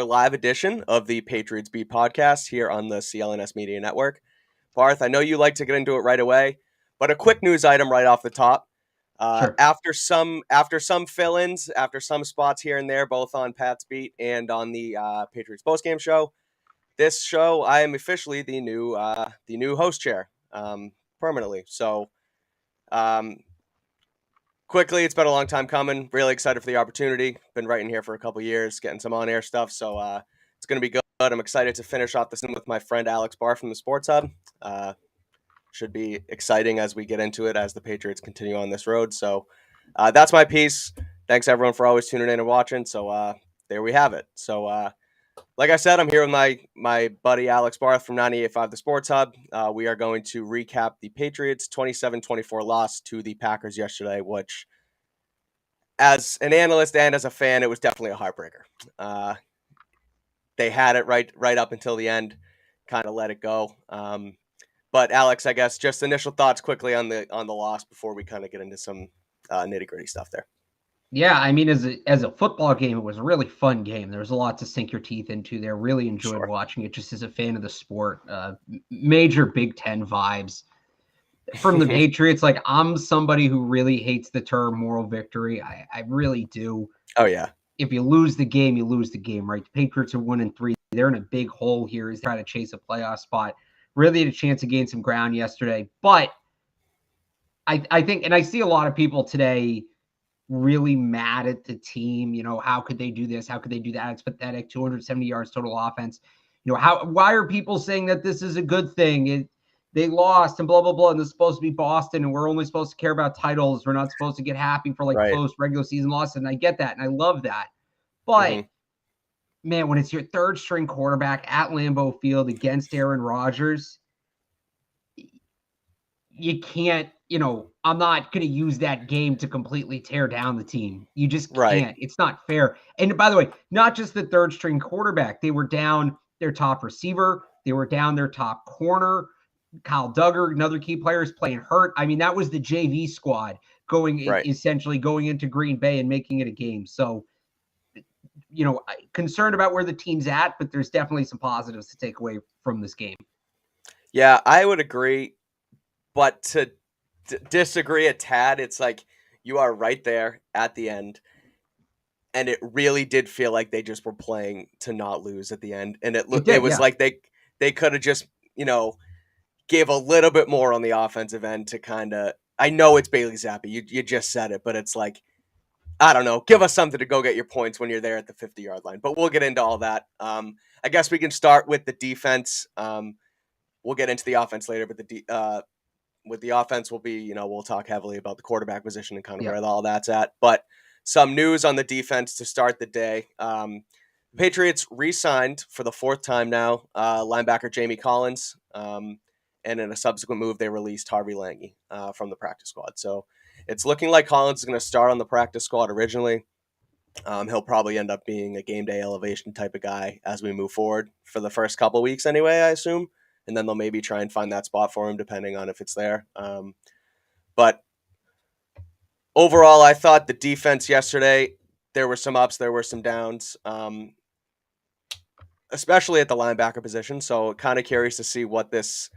live edition of the Patriots Beat podcast here on the CLNS Media Network. Barth, I know you like to get into it right away, but a quick news item right off the top. Sure. After some fill-ins, after some spots here and there, both on Pat's Beat and on the Patriots postgame show, this show I am officially the new host chair permanently. So, quickly, it's been a long time coming. Really excited for the opportunity. Been writing here for a couple years, getting some on-air stuff. So it's going to be good. I'm excited to finish off this with my friend Alex Barth from the Sports Hub. Should be exciting as we get into it as the Patriots continue on this road. So that's my piece. Thanks everyone for always tuning in and watching. So there we have it. So like I said, I'm here with my buddy Alex Barth from 98.5 The Sports Hub. We are going to recap the Patriots' 27-24 loss to the Packers yesterday, which, as an analyst and as a fan, it was definitely a heartbreaker. They had it right up until the end, kind of let it go. But Alex, I guess just initial thoughts quickly on the loss before we kind of get into some nitty-gritty stuff there. Yeah, I mean, as a football game, it was a really fun game. There was a lot to sink your teeth into there. Really enjoyed watching it just as a fan of the sport. Major Big Ten vibes from the Patriots. Like, I'm somebody who really hates the term moral victory. I really do. Oh, yeah. If you lose the game, you lose the game, right? The Patriots are 1-3. They're in a big hole here as they try to chase a playoff spot. Really had a chance to gain some ground yesterday. But I think, and I see a lot of people today really mad at the team. You know, how could they do this? How could they do that? It's pathetic. 270 yards total offense. You know, why are people saying that this is a good thing? They lost and blah, blah, blah. And this is supposed to be Boston. And we're only supposed to care about titles. We're not supposed to get happy for close regular season losses. And I get that. And I love that. But man, when it's your third string quarterback at Lambeau Field against Aaron Rodgers, you can't, I'm not going to use that game to completely tear down the team. You just can't. It's not fair. And by the way, not just the third string quarterback. They were down their top receiver. They were down their top corner. Kyle Duggar, another key player, is playing hurt. I mean, that was the JV squad essentially going into Green Bay and making it a game. So, concerned about where the team's at, but there's definitely some positives to take away from this game. Yeah, I would agree. But to disagree a tad, it's like you are right there at the end. And it really did feel like they just were playing to not lose at the end. And it was like they could have just, gave a little bit more on the offensive end to kind of, I know it's Bailey Zappi. You just said it, but it's like, I don't know, give us something to go get your points when you're there at the 50-yard line. But we'll get into all that. I guess we can start with the defense. We'll get into the offense later, but with the offense will be, we'll talk heavily about the quarterback position and kind of where all that's at. But some news on the defense to start the day. The Patriots re-signed for the fourth time now linebacker Jamie Collins. And in a subsequent move, they released Harvey Lange from the practice squad. So it's looking like Collins is going to start on the practice squad originally. He'll probably end up being a game day elevation type of guy as we move forward for the first couple of weeks anyway, I assume. And then they'll maybe try and find that spot for him depending on if it's there. But overall, I thought the defense yesterday, there were some ups, there were some downs, especially at the linebacker position. So kind of curious to see what this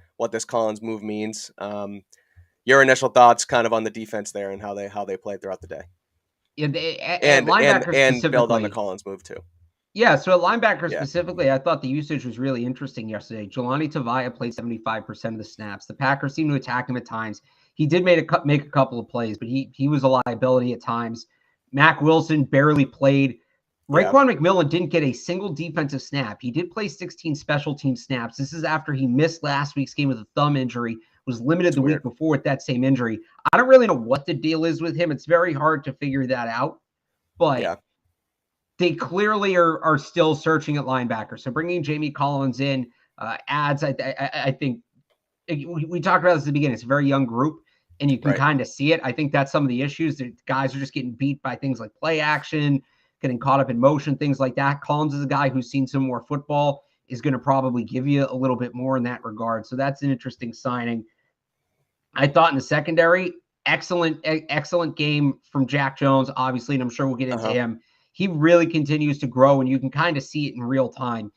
Collins move means. Your initial thoughts kind of on the defense there and how they played throughout the day. Yeah, and build on the Collins move too. Yeah, so at linebacker specifically, I thought the usage was really interesting yesterday. Jelani Tavia played 75% of the snaps. The Packers seemed to attack him at times. He did make a couple of plays, but he was a liability at times. Mack Wilson barely played. Raekwon McMillan didn't get a single defensive snap. He did play 16 special team snaps. This is after he missed last week's game with a thumb injury, was limited the week before with that same injury. I don't really know what the deal is with him. It's very hard to figure that out. But they clearly are still searching at linebacker. So bringing Jamie Collins in adds, I think, we talked about this at the beginning. It's a very young group, and you can kind of see it. I think that's some of the issues. The guys are just getting beat by things like play action, getting caught up in motion, things like that. Collins is a guy who's seen some more football, is going to probably give you a little bit more in that regard. So that's an interesting signing. I thought in the secondary, excellent game from Jack Jones, obviously, and I'm sure we'll get into him. he really continues to grow, and you can kind of see it in real time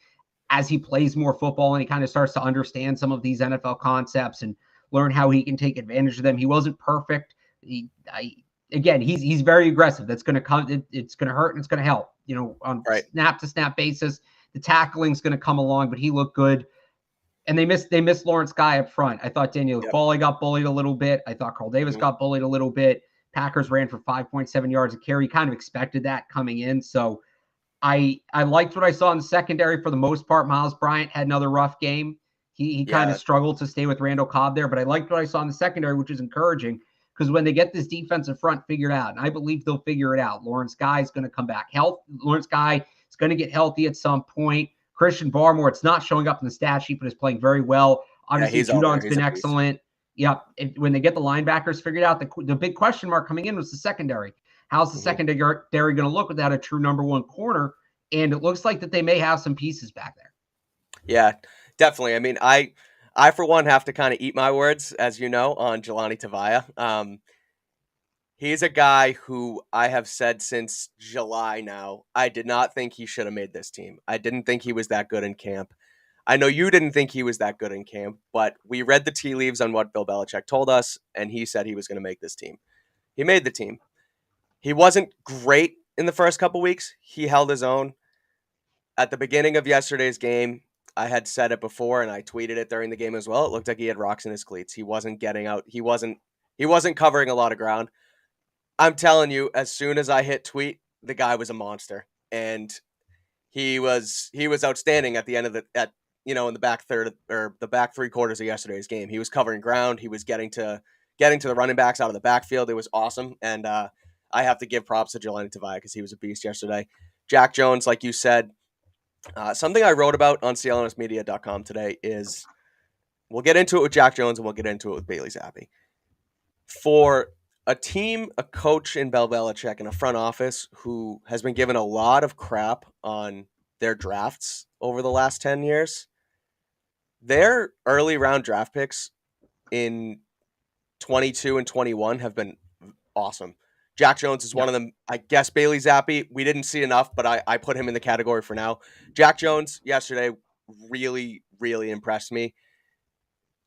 as he plays more football and he kind of starts to understand some of these NFL concepts and learn how he can take advantage of them. He wasn't perfect. Again, he's very aggressive. That's going to come. It's going to hurt and it's going to help. On snap to snap basis, the tackling's going to come along, but he looked good. And they missed Lawrence Guy up front. I thought Daniel Bally got bullied a little bit. I thought Carl Davis got bullied a little bit. Packers ran for 5.7 yards a carry. Kind of expected that coming in. So I liked what I saw in the secondary for the most part. Miles Bryant had another rough game. He kind of struggled to stay with Randall Cobb there, but I liked what I saw in the secondary, which is encouraging because when they get this defensive front figured out, and I believe they'll figure it out, Lawrence Guy is going to come back. Lawrence Guy is going to get healthy at some point. Christian Barmore, it's not showing up in the stat sheet, but is playing very well. Obviously, Judon's been excellent. Yep. When they get the linebackers figured out, the big question mark coming in was the secondary. How's the secondary going to look without a true number one corner? And it looks like that they may have some pieces back there. Yeah, definitely. I mean, I for one have to kind of eat my words, as you know, on Jelani Tavia. He's a guy who I have said since July now, I did not think he should have made this team. I didn't think he was that good in camp. I know you didn't think he was that good in camp, but we read the tea leaves on what Bill Belichick told us, and he said he was going to make this team. He made the team. He wasn't great in the first couple weeks. He held his own. At the beginning of yesterday's game, I had said it before, and I tweeted it during the game as well. It looked like he had rocks in his cleats. He wasn't getting out. He wasn't covering a lot of ground. I'm telling you, as soon as I hit tweet, the guy was a monster, and he was outstanding at the end of in the back third or the back three quarters of yesterday's game. He was covering ground. He was getting to the running backs out of the backfield. It was awesome, and I have to give props to Jelani Tavia because he was a beast yesterday. Jack Jones, like you said, something I wrote about on CLNSmedia.com today is we'll get into it with Jack Jones and we'll get into it with Bailey Zappi. For a team, a coach in Bill Belichick, and a front office who has been given a lot of crap on their drafts over the last 10 years, their early round draft picks in 22 and 21 have been awesome. Jack Jones is one of them. I guess Bailey Zappi, we didn't see enough, but I put him in the category for now. Jack Jones yesterday really, really impressed me.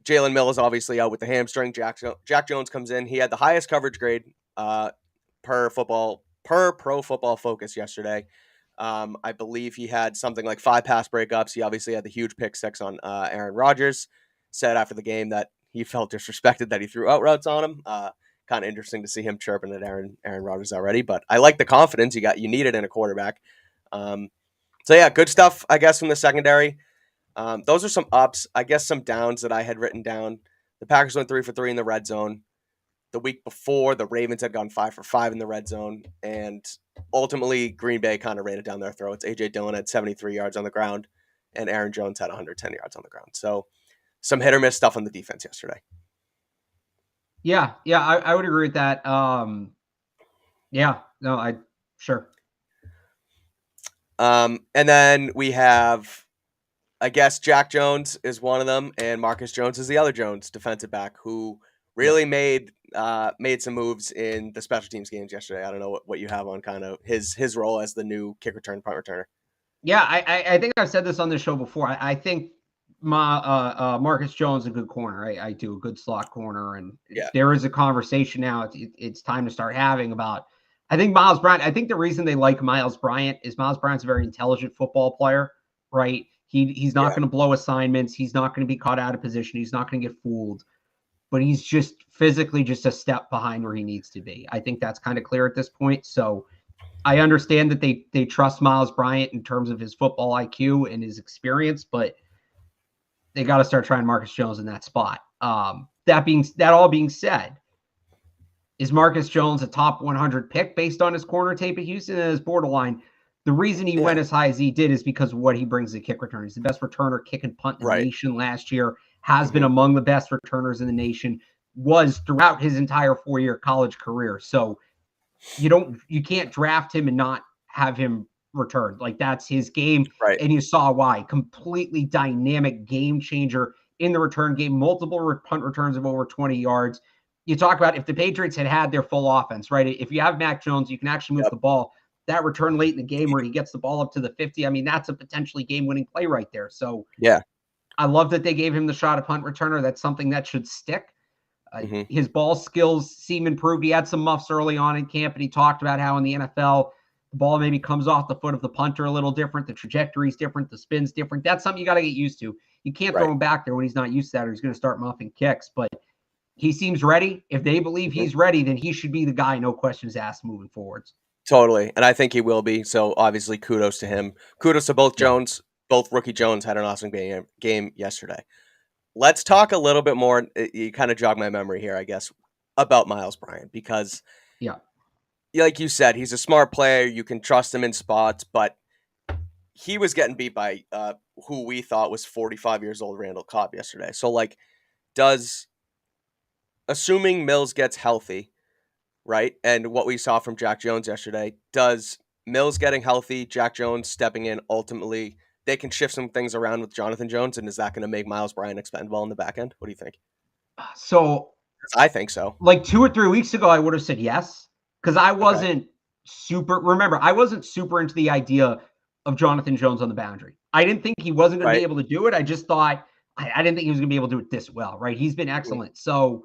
Jalen Mills obviously out with the hamstring. Jack Jones comes in. He had the highest coverage grade per Pro Football Focus yesterday. I believe he had something like 5 pass breakups. He obviously had the huge pick 6 on Aaron Rodgers. Said after the game that he felt disrespected that he threw out routes on him. Kind of interesting to see him chirping at Aaron Rodgers already, but I like the confidence you need it in a quarterback. So yeah, good stuff, I guess, from the secondary. Those are some ups. I guess some downs that I had written down. The Packers went 3 for 3 in the red zone. The week before, the Ravens had gone 5 for 5 in the red zone, and ultimately Green Bay kind of ran it down their throats. A.J. Dillon had 73 yards on the ground, and Aaron Jones had 110 yards on the ground. So some hit or miss stuff on the defense yesterday. Yeah, I would agree with that. Sure. And then we have, I guess, Jack Jones is one of them, and Marcus Jones is the other Jones, defensive back, who really made some moves in the special teams games yesterday. I don't know what you have on kind of his role as the new kick return, punt returner. Yeah, I think I've said this on the show before. I think Marcus Jones is a good corner. I do a good slot corner, and there is a conversation now. It's time to start having about. I think Miles Bryant. I think the reason they like Miles Bryant is Miles Bryant's a very intelligent football player, right? He's not going to blow assignments. He's not going to be caught out of position. He's not going to get fooled, but he's just physically just a step behind where he needs to be. I think that's kind of clear at this point. So I understand that they trust Miles Bryant in terms of his football IQ and his experience, but they got to start trying Marcus Jones in that spot. That all being said, is Marcus Jones a top 100 pick based on his corner tape at Houston and his borderline? The reason he went as high as he did is because of what he brings to kick return. He's the best returner, kick and punt in the nation last year, has been among the best returners in the nation, was throughout his entire 4-year college career. So you can't draft him and not have him returned. Like, that's his game. Right. And you saw why. Completely dynamic game changer in the return game, multiple punt returns of over 20 yards. You talk about if the Patriots had their full offense, right? If you have Mac Jones, you can actually move the ball. that return late in the game where he gets the ball up to the 50, I mean, that's a potentially game-winning play right there. So yeah, I love that they gave him the shot at punt returner. That's something that should stick. His ball skills seem improved. He had some muffs early on in camp, and he talked about how in the NFL, the ball maybe comes off the foot of the punter a little different. The trajectory's different. The spin's different. That's something you got to get used to. You can't throw him back there when he's not used to that, or he's going to start muffing kicks. But he seems ready. If they believe he's ready, then he should be the guy, no questions asked, moving forwards. Totally. And I think he will be. So obviously kudos to him. Kudos to both Jones. Both rookie Jones had an awesome game yesterday. Let's talk a little bit more. You kind of jog my memory here, I guess, about Miles Bryant, because like you said, he's a smart player. You can trust him in spots, but he was getting beat by who we thought was 45 years old Randall Cobb yesterday. So like, assuming Mills gets healthy, right? And what we saw from Jack Jones yesterday, does Mills getting healthy, Jack Jones stepping in, ultimately they can shift some things around with Jonathan Jones, and is that going to make Miles Bryant expendable in the back end? What do you think? So I think so. Like 2 or 3 weeks ago, I would have said yes, because I wasn't I wasn't super into the idea of Jonathan Jones on the boundary. I didn't think he wasn't going to be able to do it. I just thought I didn't think he was going to be able to do it this well, right? He's been excellent. So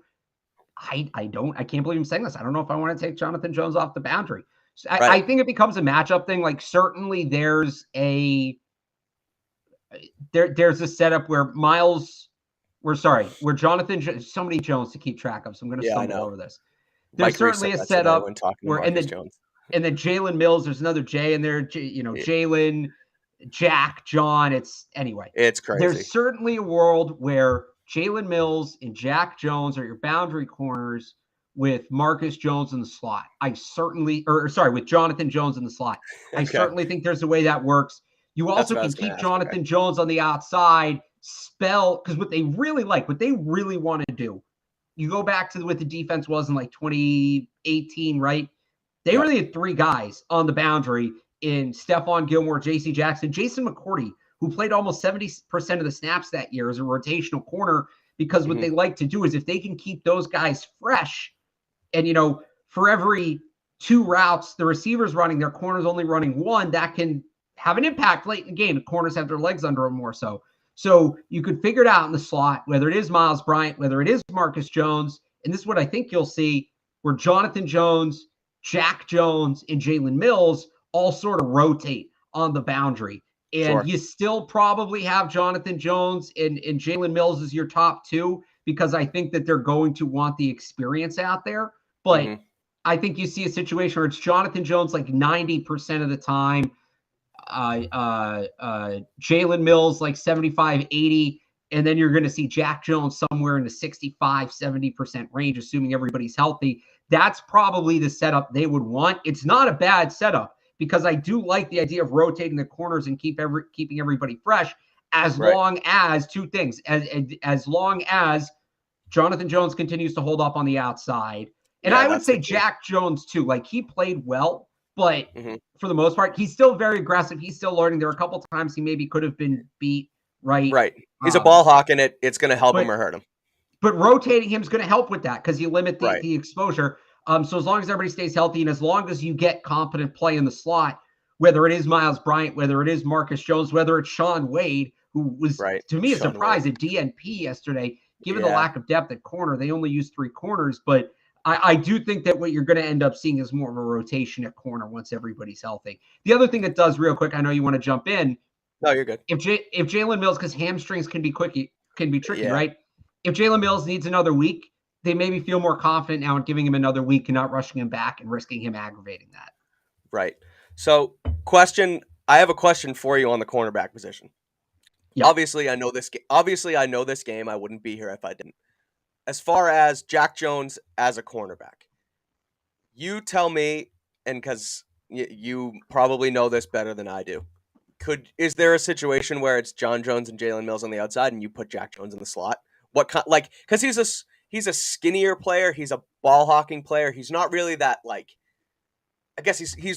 I can't believe I'm saying this. I don't know if I want to take Jonathan Jones off the boundary. So I think it becomes a matchup thing. Like certainly there's a setup where where Jonathan, so many Jones to keep track of. So I'm going to stumble over this. There's certainly a setup where, and then Jalen Mills, there's another J in there, Jalen, Jack, John. It's crazy. There's certainly a world where Jalen Mills and Jack Jones are your boundary corners with Marcus Jones in the slot. With Jonathan Jones in the slot. I certainly think there's a way that works. You also can keep Jonathan Jones on the outside, because what they really want to do, you go back to what the defense was in like 2018, right? They really had 3 guys on the boundary in Stephon Gilmore, J.C. Jackson, Jason McCourty, who played almost 70% of the snaps that year as a rotational corner, because what they like to do is if they can keep those guys fresh, and, for every 2 routes the receiver's running, their corner's only running 1, that can have an impact late in the game. The corners have their legs under them more so. So you could figure it out in the slot, whether it is Miles Bryant, whether it is Marcus Jones. And this is what I think you'll see, where Jonathan Jones, Jack Jones, and Jalen Mills all sort of rotate on the boundary. And you still probably have Jonathan Jones and Jalen Mills as your top 2, because I think that they're going to want the experience out there. But I think you see a situation where it's Jonathan Jones like 90% of the time, Jalen Mills like 75, 80, and then you're going to see Jack Jones somewhere in the 65, 70% range, assuming everybody's healthy. That's probably the setup they would want. It's not a bad setup, because I do like the idea of rotating the corners and keeping everybody fresh, as long as 2 things, as long as Jonathan Jones continues to hold up on the outside. And I would say Jack Jones too, like he played well, but for the most part, he's still very aggressive. He's still learning. There are a couple times he maybe could have been beat, right? He's a ball hawk, and it's going to help him or hurt him. But rotating him is going to help with that, because you limit the exposure. So as long as everybody stays healthy, and as long as you get competent play in the slot, whether it is Miles Bryant, whether it is Marcus Jones, whether it's Sean Wade, who was, to me, a surprise at DNP yesterday, given the lack of depth at corner. They only used 3 corners, but I do think that what you're going to end up seeing is more of a rotation at corner once everybody's healthy. The other thing it does, real quick, I know you want to jump in. No, you're good. If Jalen Mills, because hamstrings can be tricky, right? If Jalen Mills needs another week, they maybe feel more confident now in giving him another week and not rushing him back and risking him aggravating that. Right. So, I have a question for you on the cornerback position. Yep. Obviously, I know this game. I wouldn't be here if I didn't. As far as Jack Jones as a cornerback, you tell me, and because you probably know this better than I do, is there a situation where it's John Jones and Jalen Mills on the outside, and you put Jack Jones in the slot? What kind? Like, because he's a skinnier player, he's a ball hawking player. He's not really that like. I guess he's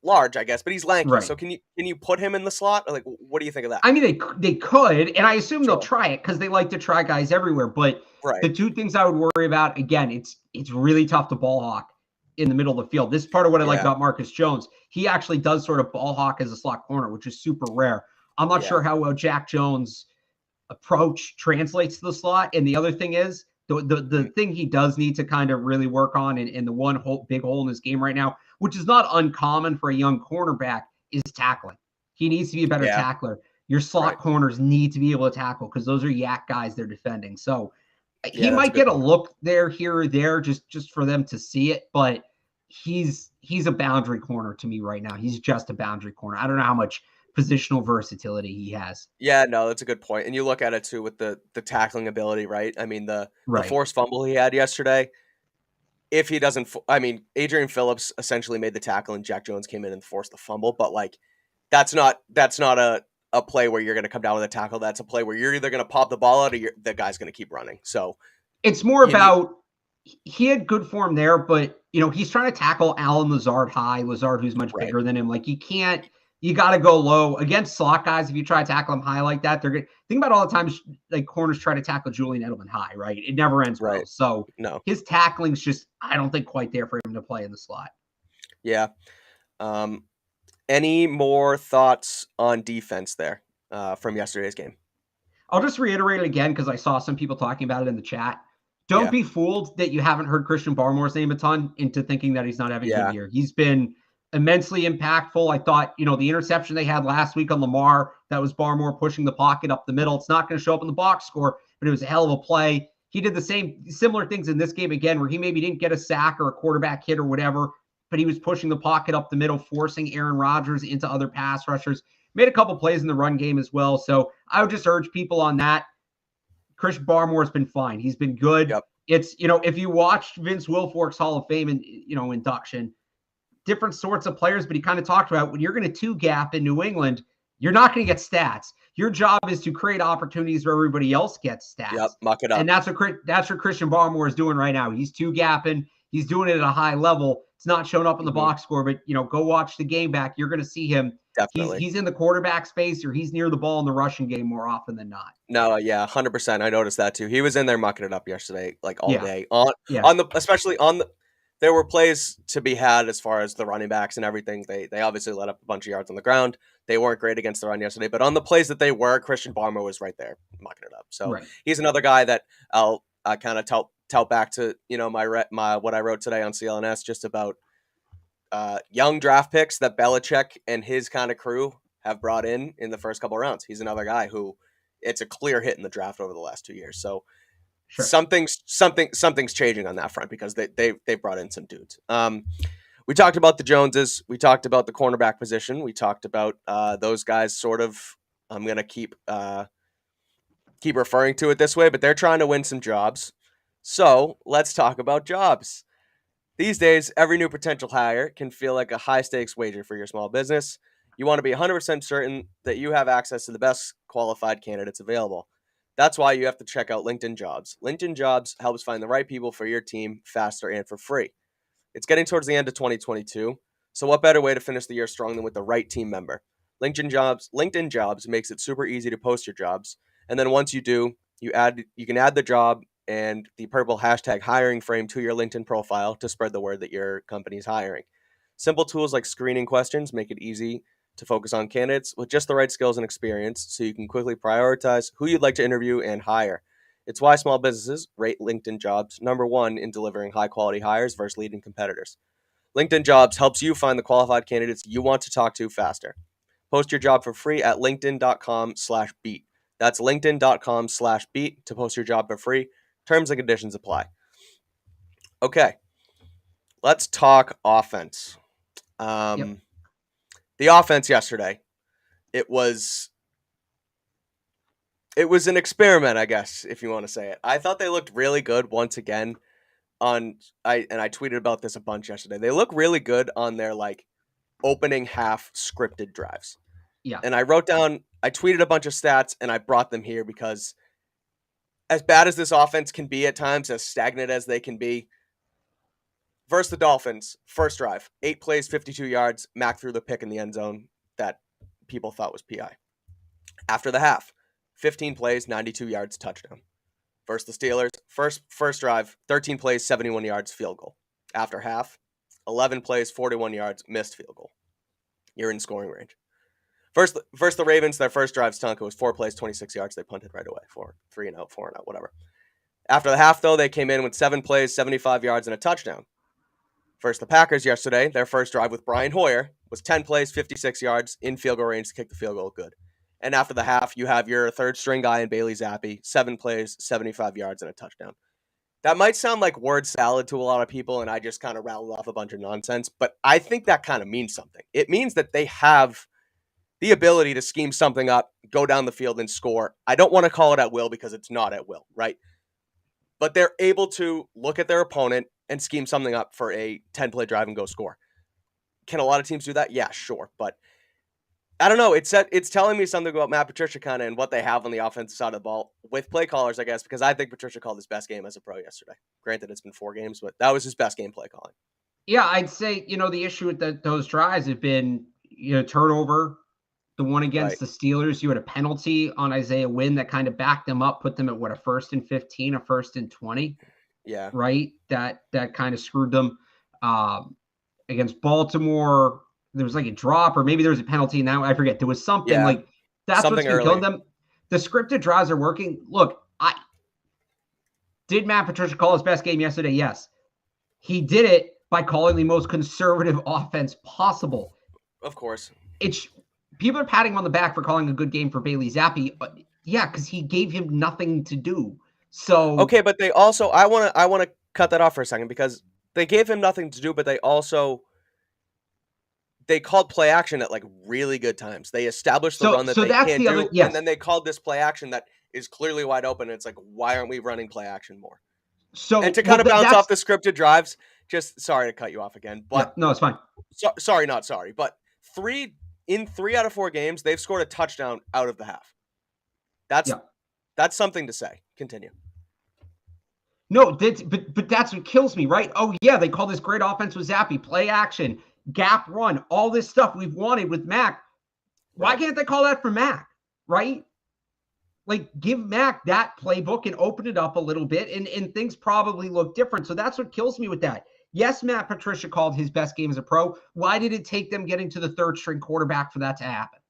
large, I guess, but he's lanky. Right. So can you put him in the slot? Or like, what do you think of that? I mean, they could, and I assume they'll try it because they like to try guys everywhere. But the 2 things I would worry about, again, it's really tough to ball hawk in the middle of the field. This is part of what I like Yeah. about Marcus Jones. He actually does sort of ball hawk as a slot corner, which is super rare. I'm not sure how well Jack Jones' approach translates to the slot. And the other thing is, the thing he does need to kind of really work on, and the one big hole in his game right now, which is not uncommon for a young cornerback, is tackling. He needs to be a better tackler. Your slot corners need to be able to tackle because those are yak guys they're defending. So he might get a look there, here or there, just for them to see it, but he's a boundary corner to me right now. He's just a boundary corner. I don't know how much positional versatility he has. Yeah, no, that's a good point. And you look at it too with the tackling ability, right? I mean, the forced fumble he had yesterday. If he doesn't, Adrian Phillips essentially made the tackle, and Jack Jones came in and forced the fumble. But like, that's not a play where you're going to come down with a tackle. That's a play where you're either going to pop the ball out or the guy's going to keep running. So it's more about he had good form there, but he's trying to tackle Alan Lazard high. Lazard, who's much bigger than him. Like you got to go low against slot guys. If you try to tackle them high like that, they're good. Think about all the times like corners try to tackle Julian Edelman high, right? It never ends well. So his tackling's just, I don't think, quite there for him to play in the slot. Yeah. Any more thoughts on defense there from yesterday's game? I'll just reiterate it again because I saw some people talking about it in the chat. Don't be fooled that you haven't heard Christian Barmore's name a ton into thinking that he's not having a good year. He's been immensely impactful. I thought, the interception they had last week on Lamar, that was Barmore pushing the pocket up the middle. It's not going to show up in the box score, but it was a hell of a play. He did the similar things in this game again, where he maybe didn't get a sack or a quarterback hit or whatever, but he was pushing the pocket up the middle, forcing Aaron Rodgers into other pass rushers. Made a couple plays in the run game as well. So I would just urge people on that. Chris Barmore's been fine. He's been good. Yep. It's, if you watched Vince Wilfork's Hall of Fame induction, different sorts of players, but he kind of talked about when you're going to two gap in New England, you're not going to get stats. Your job is to create opportunities where everybody else gets stats. Yep, muck it up. And that's what Christian Barmore is doing right now. He's two gapping. He's doing it at a high level. It's not showing up in the box score, but go watch the game back. You're going to see him. Definitely. He's in the quarterback space, or he's near the ball in the rushing game more often than not. No, 100%. I noticed that too. He was in there mucking it up yesterday, like all day. There were plays to be had as far as the running backs and everything. They obviously let up a bunch of yards on the ground. They weren't great against the run yesterday, but on the plays that they were, Christian Barmore was right there mucking it up. So he's another guy that I'll kind of tout back to my what I wrote today on CLNS just about young draft picks that Belichick and his kind of crew have brought in the first couple of rounds. He's another guy who it's a clear hit in the draft over the last 2 years. So something's changing on that front because they brought in some dudes. We talked about the Joneses. We talked about the cornerback position. We talked about those guys sort of. I'm gonna keep referring to it this way, but they're trying to win some jobs. So let's talk about jobs. These days, every new potential hire can feel like a high-stakes wager for your small business. You want to be 100% certain that you have access to the best qualified candidates available. That's why you have to check out LinkedIn Jobs. LinkedIn Jobs helps find the right people for your team faster and for free. It's getting towards the end of 2022, so what better way to finish the year strong than with the right team member? LinkedIn Jobs makes it super easy to post your jobs, and then once you do, you can add the job and the purple hashtag hiring frame to your LinkedIn profile to spread the word that your company's hiring. Simple tools like screening questions make it easy to focus on candidates with just the right skills and experience so you can quickly prioritize who you'd like to interview and hire. It's why small businesses rate LinkedIn Jobs #1 in delivering high-quality hires versus leading competitors. LinkedIn Jobs helps you find the qualified candidates you want to talk to faster. Post your job for free at linkedin.com/beat. That's linkedin.com/beat to post your job for free. Terms and conditions apply. Okay, let's talk offense. The offense yesterday, it was an experiment, I guess, if you want to say it. I thought they looked really good once again I tweeted about this a bunch yesterday. They look really good on their opening half scripted drives. Yeah. And I tweeted a bunch of stats and I brought them here because as bad as this offense can be at times, as stagnant as they can be, versus the Dolphins, first drive, 8 plays, 52 yards, Mac threw the pick in the end zone that people thought was PI. After the half, 15 plays, 92 yards, touchdown. Versus the Steelers, first drive, 13 plays, 71 yards, field goal. After half, 11 plays, 41 yards, missed field goal. You're in scoring range. First, the Ravens, their first drive stunk. It was 4 plays, 26 yards. They punted right away for 3 and out, 4 and out, whatever. After the half, though, they came in with 7 plays, 75 yards, and a touchdown. First, the Packers yesterday, their first drive with Brian Hoyer was 10 plays, 56 yards, in field goal range to kick the field goal. Good. And after the half, you have your third string guy in Bailey Zappi, 7 plays, 75 yards, and a touchdown. That might sound like word salad to a lot of people, and I just kind of rattled off a bunch of nonsense, but I think that kind of means something. It means that they have the ability to scheme something up, go down the field, and score. I don't want to call it at will because it's not at will, right? But they're able to look at their opponent and scheme something up for a 10-play drive and go score. Can a lot of teams do that? Yeah, sure. But I don't know. It's telling me something about Matt Patricia kind of and what they have on the offensive side of the ball with play callers, I guess, because I think Patricia called his best game as a pro yesterday. Granted, it's been 4 games, but that was his best game play calling. Yeah, I'd say, the issue with those drives have been, turnover. The one against the Steelers, you had a penalty on Isaiah Wynn that kind of backed them up, put them at a 1st and 15, a 1st and 20. Yeah. Right. That kind of screwed them. Against Baltimore, there was like a drop, or maybe there was a penalty. Now I forget. There was something like that's something what's been killing them. The scripted drives are working. Look, did Matt Patricia call his best game yesterday? Yes. He did it by calling the most conservative offense possible. Of course. People are patting him on the back for calling a good game for Bailey Zappi, but yeah, because he gave him nothing to do. So okay, but they also I want to cut that off for a second because they gave him nothing to do, but they called play action at like really good times. They established the run that they can't do, and then they called this play action that is clearly wide open. And it's like, why aren't we running play action more? So and to kind of bounce off the scripted drives, just sorry to cut you off again, but no, it's fine. Sorry, not sorry, but 3 out of 4 games they've scored a touchdown out of the half. That's something to say. Continue. No, but that's what kills me, right? Oh, yeah, they call this great offense with Zappi, play action, gap run, all this stuff we've wanted with Mac. Why can't they call that for Mac, right? Like, give Mac that playbook and open it up a little bit, and things probably look different. So that's what kills me with that. Yes, Matt Patricia called his best game as a pro. Why did it take them getting to the third-string quarterback for that to happen?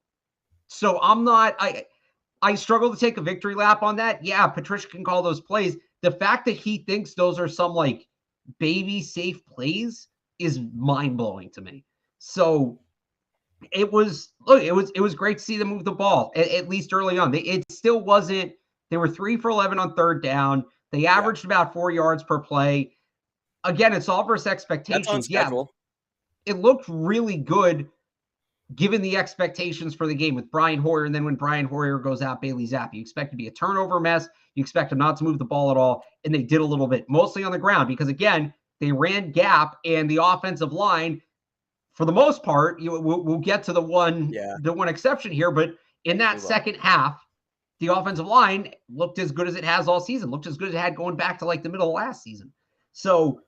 So I struggle to take a victory lap on that. Yeah, Patricia can call those plays. The fact that he thinks those are some like baby safe plays is mind-blowing to me. So it was great to see them move the ball, at least early on. It still wasn't, they were 3 for 11 on third down. They averaged about 4 yards per play. Again, it's all versus expectations. That's on schedule. Yeah, it looked really good given the expectations for the game with Brian Hoyer. And then when Brian Hoyer goes out, Bailey Zappi, you expect to be a turnover mess. You expect him not to move the ball at all. And they did a little bit, mostly on the ground, because again, they ran gap, and the offensive line, for the most part, we'll get to the one exception here, but in that second half, the offensive line looked as good as it has all season, looked as good as it had going back to like the middle of last season. So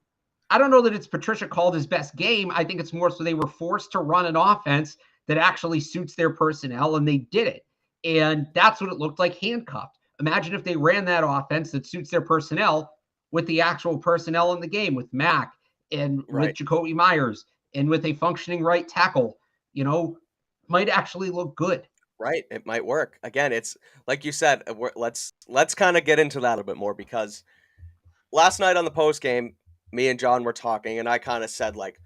I don't know that it's Patricia called his best game. I think it's more so they were forced to run an offense that actually suits their personnel, and they did it. And that's what it looked like, handcuffed. Imagine if they ran that offense that suits their personnel with the actual personnel in the game, with Mac and with Jacoby Myers and with a functioning right tackle, might actually look good. Right. It might work. Again, it's like you said, let's kind of get into that a bit more, because last night on the post game, me and John were talking, and I kind of said, like,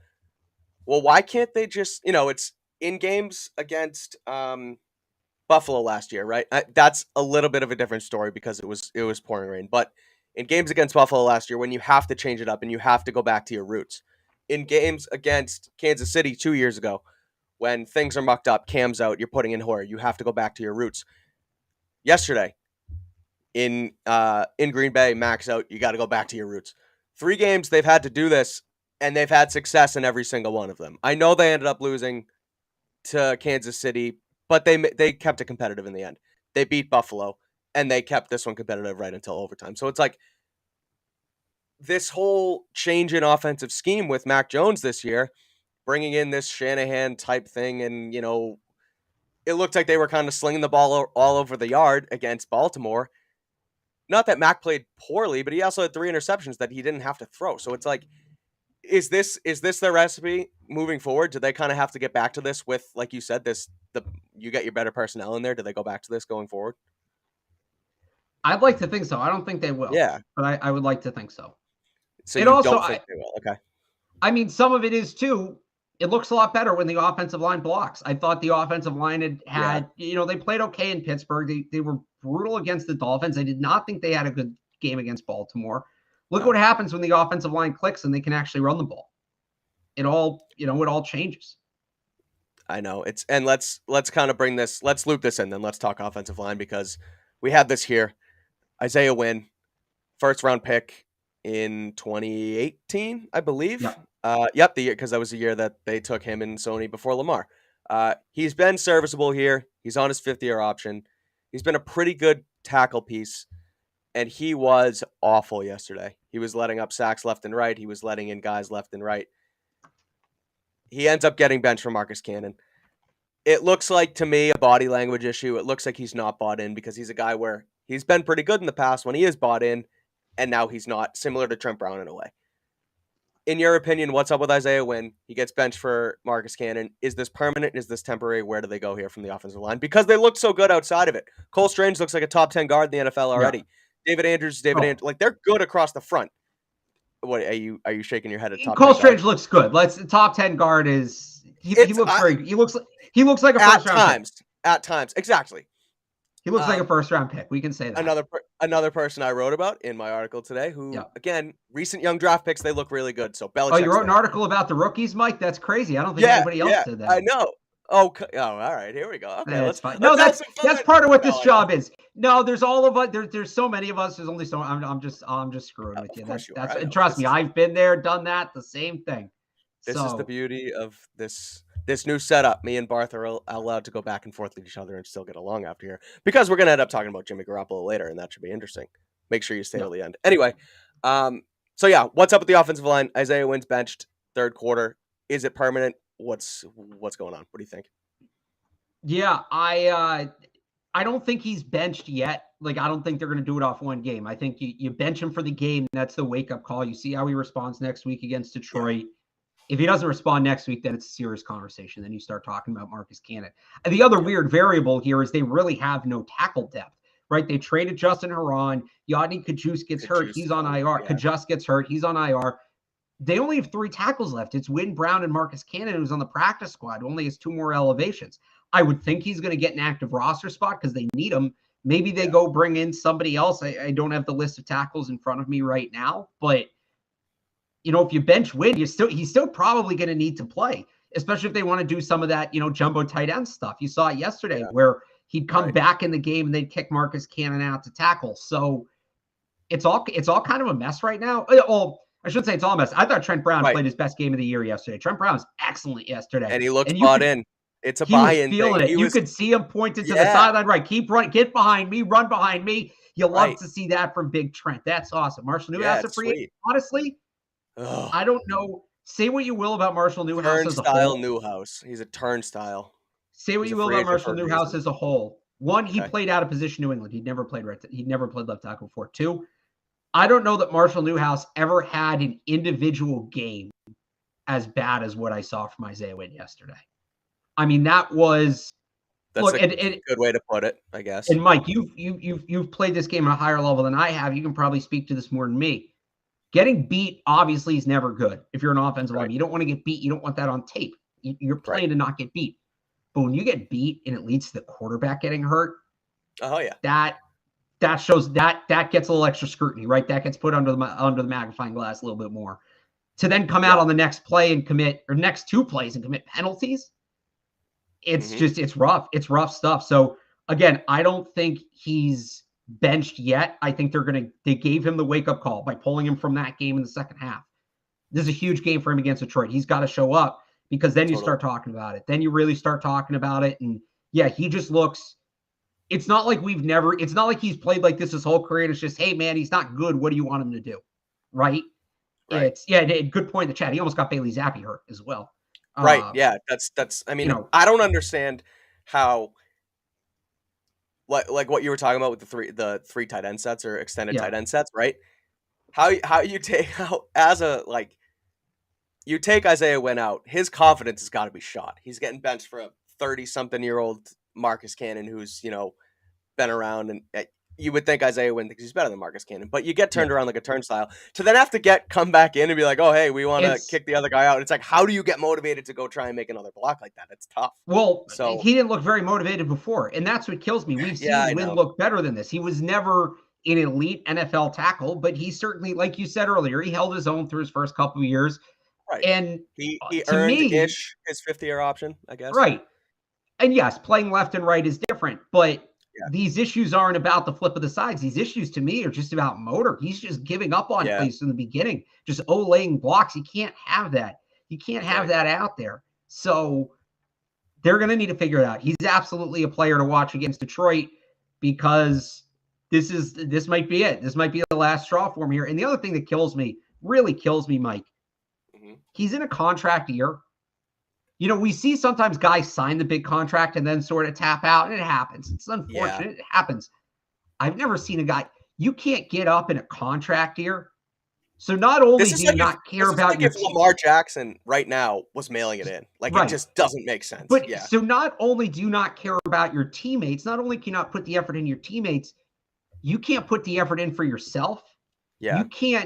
well, why can't they just, it's in games against Buffalo last year, right? That's a little bit of a different story because it was pouring rain. But in games against Buffalo last year, when you have to change it up and you have to go back to your roots, in games against Kansas City 2 years ago, when things are mucked up, Cam's out, you're putting in Hoyer, you have to go back to your roots. Yesterday, in Green Bay, Mac's out, you got to go back to your roots. 3 games they've had to do this, and they've had success in every single one of them. I know they ended up losing to Kansas City, but they kept it competitive in the end. They beat Buffalo, and they kept this one competitive right until overtime. So it's like this whole change in offensive scheme with Mac Jones this year, bringing in this Shanahan type thing, and it looked like they were kind of slinging the ball all over the yard against Baltimore. Not that Mac played poorly, but he also had 3 interceptions that he didn't have to throw. So it's like Is this the recipe moving forward? Do they kind of have to get back to this with, like you said, you get your better personnel in there? Do they go back to this going forward? I'd like to think so. I don't think they will, Yeah. but I would like to think so. So And you also, don't think they will? Okay. I mean, some of it is too. It looks a lot better when the offensive line blocks. I thought the offensive line Yeah. they played okay in Pittsburgh. They were brutal against the Dolphins. I did not think they had a good game against Baltimore. Look No. what happens when the offensive line clicks and they can actually run the ball. It all changes. I know and let's kind of let's loop this in. Then let's talk offensive line because we had this here. Isaiah Wynn, first round pick in 2018, I believe. Yep. Yep, the year, because that was the year that they took him and Sony before Lamar. He's been serviceable here. He's on his 5th-year option. He's been a pretty good tackle piece, and he was awful yesterday. He was letting up sacks left and right. He was letting in guys left and right. He ends up getting benched for Marcus Cannon. It looks like, to me, a body language issue. It looks like he's not bought in because he's a guy where he's been pretty good in the past when he is bought in, and now he's not, similar to Trent Brown in a way. In your opinion, what's up with Isaiah Wynn? He gets benched for Marcus Cannon. Is this permanent? Is this temporary? Where do they go here from the offensive line? Because they look so good outside of it. Cole Strange looks like a top 10 guard in the NFL already. Yeah. David Andrews, like they're good across the front. What are you shaking your head at top? Cole Strange looks good. Top 10 guard is he looks great. He looks like a first round pick. At times, exactly. He looks like a first round pick. We can say that. Another person I wrote about in my article today, who again, recent young draft picks, they look really good. So Belichick. Oh, you wrote an article about the rookies, Mike? That's crazy. I don't think anybody else did that. I know. Oh, all right. Here we go. Okay, that's fine. No, that's part of what this job is. No, there's all of us. There's so many of us. There's only so. I'm just screwing with you. Trust me. I've been there, done that. The same thing. This is the beauty of this new setup. Me and Barth are allowed to go back and forth with each other and still get along after here because we're going to end up talking about Jimmy Garoppolo later, and that should be interesting. Make sure you stay till the end. Anyway, so yeah, what's up with the offensive line? Isaiah Wynn's benched 3rd quarter. Is it permanent? What's going on? What do you think? Yeah, I don't think he's benched yet. Like, I don't think they're going to do it off one game. I think you bench him for the game. That's the wake-up call. You see how he responds next week against Detroit. Yeah. If he doesn't respond next week, then it's a serious conversation. Then you start talking about Marcus Cannon. And the other weird variable here is they really have no tackle depth, right? They traded Justin Herron. Yadni Kajus gets hurt. He's on IR. Yeah. Kajus gets hurt. He's on IR. They only have 3 tackles left. It's Wynn, Brown, and Marcus Cannon, who's on the practice squad, who only has 2 more elevations. I would think he's going to get an active roster spot because they need him. Maybe they go bring in somebody else. I don't have the list of tackles in front of me right now, but if you bench Wynn, he's still probably going to need to play, especially if they want to do some of that, jumbo tight end stuff. You saw it yesterday where he'd come back in the game and they'd kick Marcus Cannon out to tackle. So it's all kind of a mess right now. Well, I shouldn't say it's all a mess. I thought Trent Brown played his best game of the year yesterday. Trent Brown was excellent yesterday. And he looked bought in. It's a buy-in thing. Feeling it. You could see him pointing to the sideline, right? Keep running, get behind me, run behind me. You love to see that from Big Trent. That's awesome. Marshall Newhouse, a free agent. Honestly, I don't know. Say what you will about Marshall Newhouse as a whole. Newhouse. He's a turnstile. Say what you will about Marshall Newhouse as a whole. 1, he played out of position in New England. He'd never played left tackle before. 2, I don't know that Marshall Newhouse ever had an individual game as bad as what I saw from Isaiah Wynn yesterday. I mean, that's a good way to put it, I guess. And Mike, you've played this game at a higher level than I have. You can probably speak to this more than me. Getting beat obviously is never good. If you're an offensive lineman, you don't want to get beat. You don't want that on tape. You're playing to not get beat. But when you get beat and it leads to the quarterback getting hurt, that shows that gets a little extra scrutiny, right? That gets put under the magnifying glass a little bit more. To then come out on the next play and commit, or next 2 plays and commit penalties, it's rough. It's rough stuff. So again, I don't think he's benched yet. I think they gave him the wake-up call by pulling him from that game in the second half. This is a huge game for him against Detroit. He's got to show up because then you start talking about it. Then you really start talking about it. And he just looks, it's not like he's played like this his whole career. It's just, hey man, he's not good. What do you want him to do? Right. Good point in the chat. He almost got Bailey Zappi hurt as well. Right. Yeah. That's, I mean, I don't understand how, like what you were talking about with the 3 tight end sets or extended tight end sets, right? How you take as a you take Isaiah Wynn out, his confidence has got to be shot. He's getting benched for a 30-something-year-old Marcus Cannon who's, been around, and you would think Isaiah Wynn thinks he's better than Marcus Cannon, but you get turned around like a turnstile to then have to come back in and be like, oh, hey, we want to kick the other guy out. It's like, how do you get motivated to go try and make another block like that? It's tough. Well, he didn't look very motivated before, and that's what kills me. We've seen Wynn look better than this. He was never an elite NFL tackle, but he certainly, like you said earlier, he held his own through his first couple of years. Right. And he earned-ish his fifth-year option, I guess. Right. And yes, playing left and right is different, but these issues aren't about the flip of the sides. These issues to me are just about motor. He's just giving up on plays from the beginning, just laying blocks. You can't have that. You can't have that out there. So they're going to need to figure it out. He's absolutely a player to watch against Detroit because this might be it. This might be the last straw for him here. And the other thing that really kills me, Mike, he's in a contract year. We see sometimes guys sign the big contract and then sort of tap out, and it happens. It's unfortunate. It happens. I've never seen a guy, you can't get up in a contract year. So not only do you not care about your team. If Lamar Jackson right now was mailing it in, it just doesn't make sense. But so not only do you not care about your teammates, not only can you not put the effort in your teammates, you can't put the effort in for yourself. Yeah.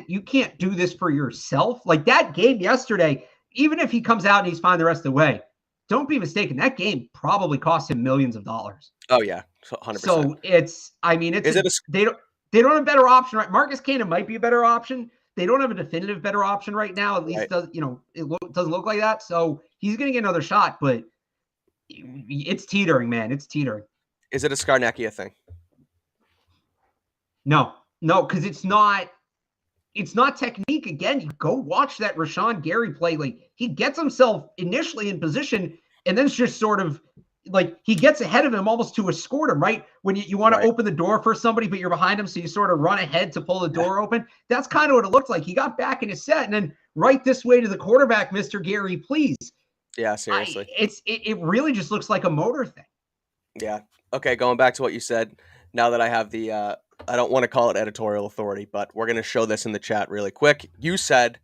You can't do this for yourself. Like that game yesterday, even if he comes out and he's fine the rest of the way, don't be mistaken. That game probably cost him millions of dollars. Oh yeah, 100%. So they don't have a better option, right? Marcus Cannon might be a better option. They don't have a definitive better option right now. At least it doesn't look like that. So he's going to get another shot, but it's teetering, man. It's teetering. Is it a Scarnecchia thing? No, because it's not technique. Again, you go watch that Rashawn Gary play. Like he gets himself initially in position and then it's just sort of like he gets ahead of him almost to escort him, right? When you want to open the door for somebody, but you're behind him. So you sort of run ahead to pull the door open. That's kind of what it looked like. He got back in his set and then right this way to the quarterback, Mr. Gary, please. Yeah, seriously. It really just looks like a motor thing. Yeah. Okay, going back to what you said, now that I have the I don't want to call it editorial authority, but we're going to show this in the chat really quick. You said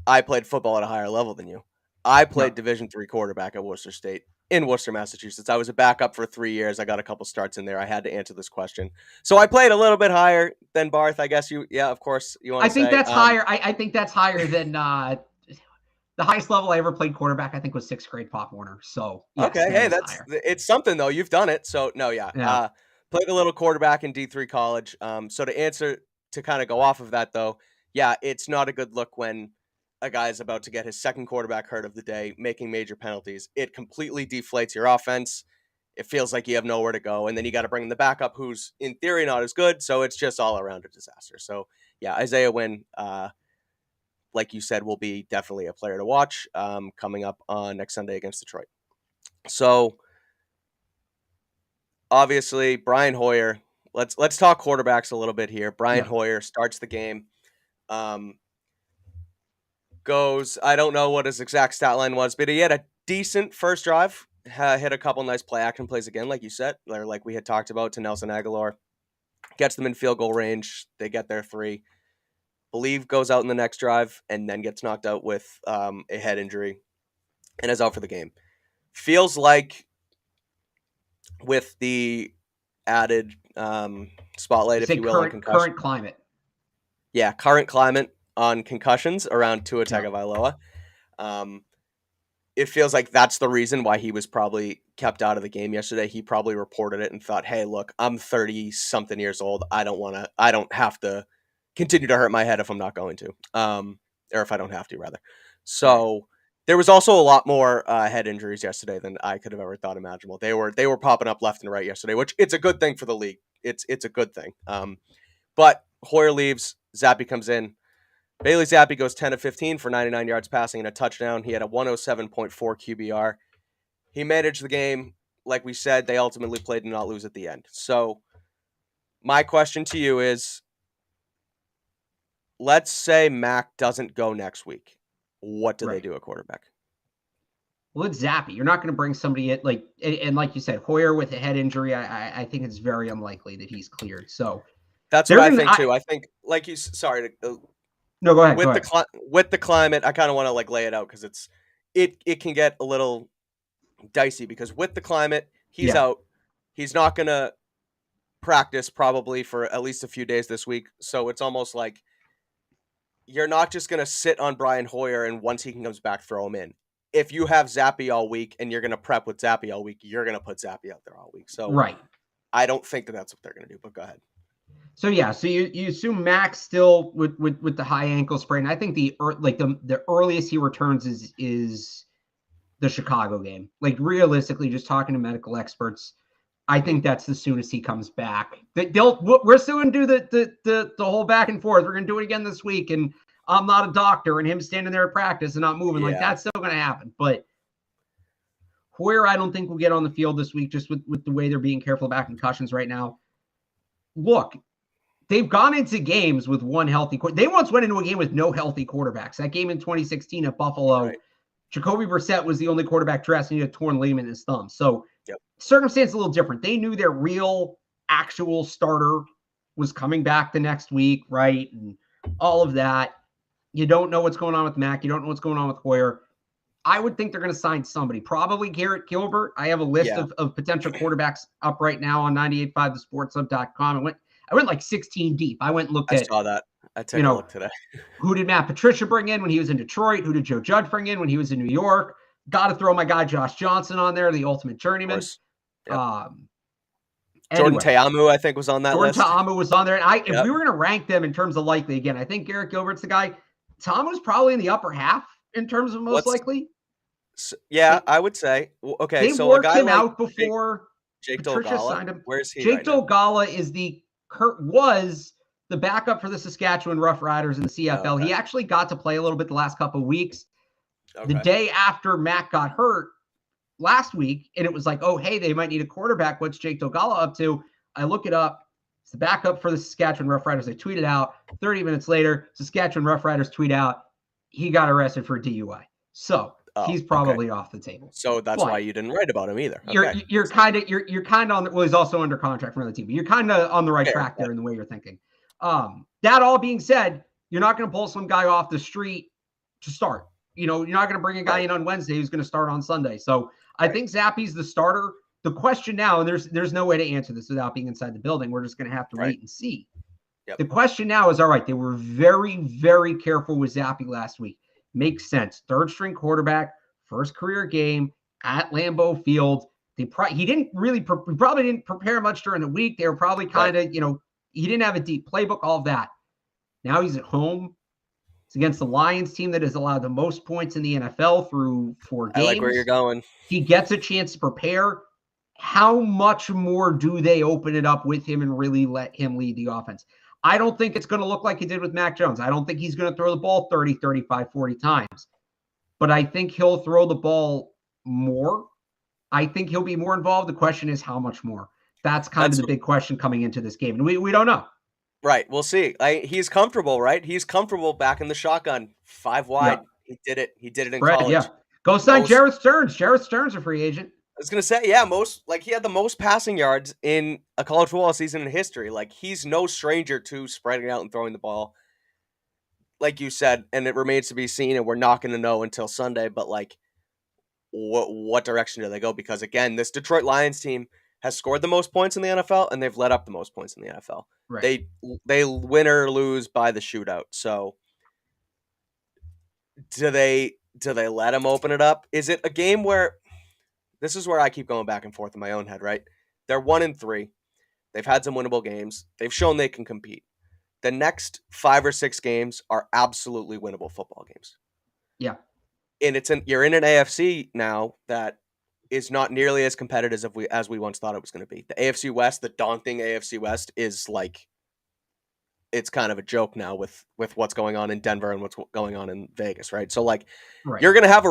I played football at a higher level than you. I played Division III quarterback at Worcester State in Worcester, Massachusetts. I was a backup for 3 years. I got a couple starts in there. I had to answer this question. So I played a little bit higher than Barth, I guess. Of course you want to say. I think that's higher. I think that's higher than the highest level I ever played quarterback, I think, was 6th grade Pop Warner. So yes, okay, hey, it's something though. You've done it. So no, yeah. Played a little quarterback in D3 college. So to kind of go off of that though, yeah, it's not a good look when a guy is about to get his second quarterback hurt of the day, making major penalties. It completely deflates your offense. It feels like you have nowhere to go. And then you got to bring in the backup who's in theory not as good. So it's just all around a disaster. So yeah, Isaiah Wynn, like you said, will be definitely a player to watch coming up on next Sunday against Detroit. So obviously, Brian Hoyer. Let's talk quarterbacks a little bit here. Brian Hoyer starts the game. Goes, I don't know what his exact stat line was, but he had a decent first drive. Hit a couple nice play action plays again, like you said, or like we had talked about, to Nelson Aguilar. Gets them in field goal range. They get their 3. Believe goes out in the next drive and then gets knocked out with a head injury and is out for the game. Feels like with the added spotlight, if you will, on current climate. Yeah, current climate on concussions around Tua Tagovailoa. It feels like that's the reason why he was probably kept out of the game yesterday. He probably reported it and thought, hey, look, I'm 30-something years old. I don't have to continue to hurt my head if I'm not going to, or if I don't have to, rather. So there was also a lot more head injuries yesterday than I could have ever thought imaginable. They were popping up left and right yesterday, which it's a good thing for the league. It's a good thing. But Hoyer leaves. Zappi comes in. Bailey Zappi goes 10 of 15 for 99 yards passing and a touchdown. He had a 107.4 QBR. He managed the game. Like we said, they ultimately played to not lose at the end. So my question to you is, let's say Mac doesn't go next week. What do they do at quarterback? Well, it's Zappi. You're not going to bring somebody in, and like you said, Hoyer with a head injury, I think it's very unlikely that he's cleared. So that's what I think too. I think, like you, sorry to No, go ahead. Go with ahead. with the climate, I kind of want to like lay it out because it can get a little dicey because with the climate, he's Yeah. out. He's not gonna practice probably for at least a few days this week. So it's almost like you're not just gonna sit on Brian Hoyer and once he comes back, throw him in. If you have Zappy all week and you're gonna prep with Zappy all week, you're gonna put Zappy out there all week. So Right. I don't think that that's what they're gonna do. But go ahead. So yeah, so you assume Max still with the high ankle sprain. I think the earliest he returns is the Chicago game. Like realistically, just talking to medical experts, I think that's the soonest he comes back. We're still gonna do the whole back and forth. We're gonna do it again this week, and I'm not a doctor, and him standing there at practice and not moving like Yeah. that's still gonna happen. But Hoyer, I don't think will get on the field this week, just with the way they're being careful about concussions right now. Look, they've gone into games with one healthy. They once went into a game with no healthy quarterbacks. That game in 2016 at Buffalo, Right. Jacoby Brissett was the only quarterback dressed, and he had a torn ligament in his thumb. So Yep. circumstance a little different. They knew their real, actual starter was coming back the next week, right? And all of that. You don't know what's going on with Mac. You don't know what's going on with Hoyer. I would think they're going to sign somebody. Probably Garrett Gilbert. I have a list Yeah. of potential quarterbacks up right now on 985thesportshub.com. I went like 16 deep. I went and looked I at, saw that. I took a look today. who did Matt Patricia bring in when he was in Detroit? Who did Joe Judge bring in when he was in New York? Got to throw my guy Josh Johnson on there, the ultimate journeyman. Yep. Jordan Anyway, Ta'amu, I think, was on that Jordan list. Ta'amu was on there. And if Yep. we were going to rank them in terms of likely, again, I think Garrett Gilbert's the guy. Ta'amu's probably in the upper half in terms of most likely. Yeah, I would say. Okay, They so a worked guy him like out before Jake Patricia Dolegala, signed him. where is he Jake right now? Dolegala was the backup for the Saskatchewan Roughriders in the CFL. Okay. He actually got to play a little bit the last couple of weeks. Okay. The day after Mac got hurt last week, and it was like, oh, hey, they might need a quarterback. What's Jake Dolegala up to? I look it up. It's the backup for the Saskatchewan Roughriders. They tweeted out 30 minutes later, Saskatchewan Roughriders tweet out, he got arrested for DUI. So he's probably off the table. So that's why you didn't write about him either. Okay. You're kind of on. Well, he's also under contract for another team, but you're kind of on the right track there in the way you're thinking. That all being said, you're not going to pull some guy off the street to start. You're not going to bring a guy in on Wednesday who's going to start on Sunday. So I think Zappy's the starter. The question now, and there's no way to answer this without being inside the building. We're just going to have to wait and see. Yep. The question now is, all right, they were very, very careful with Zappy last week. Makes sense. Third string quarterback, first career game at Lambeau Field. He probably didn't prepare much during the week. They were probably kind of, he didn't have a deep playbook, all of that. Now he's at home. It's against the Lions team that has allowed the most points in the NFL through 4 games. I like where you're going. He gets a chance to prepare. How much more do they open it up with him and really let him lead the offense? I don't think it's going to look like he did with Mac Jones. I don't think he's going to throw the ball 30, 35, 40 times. But I think he'll throw the ball more. I think he'll be more involved. The question is how much more. That's of the big question coming into this game. And we don't know. Right. We'll see. He's comfortable, right? He's comfortable back in the shotgun. 5 wide. Yeah. He did it in college. Yeah. Go sign Jarrett Stearns. Jarrett Stearns a free agent. I was going to say, he had the most passing yards in a college football season in history. Like, he's no stranger to spreading out and throwing the ball. Like you said, and it remains to be seen, and we're not going to know until Sunday, but, like, what direction do they go? Because, again, this Detroit Lions team has scored the most points in the NFL, and they've let up the most points in the NFL. Right. They win or lose by the shootout. So, do they let them open it up? Is it a game where... This is where I keep going back and forth in my own head, right? They're 1-3. They've had some winnable games. They've shown they can compete. The next 5 or 6 games are absolutely winnable football games. Yeah. And you're in an AFC now that is not nearly as competitive as we once thought it was going to be. The AFC West, the daunting AFC West, is like, it's kind of a joke now with what's going on in Denver and what's going on in Vegas, right? So like, you're gonna have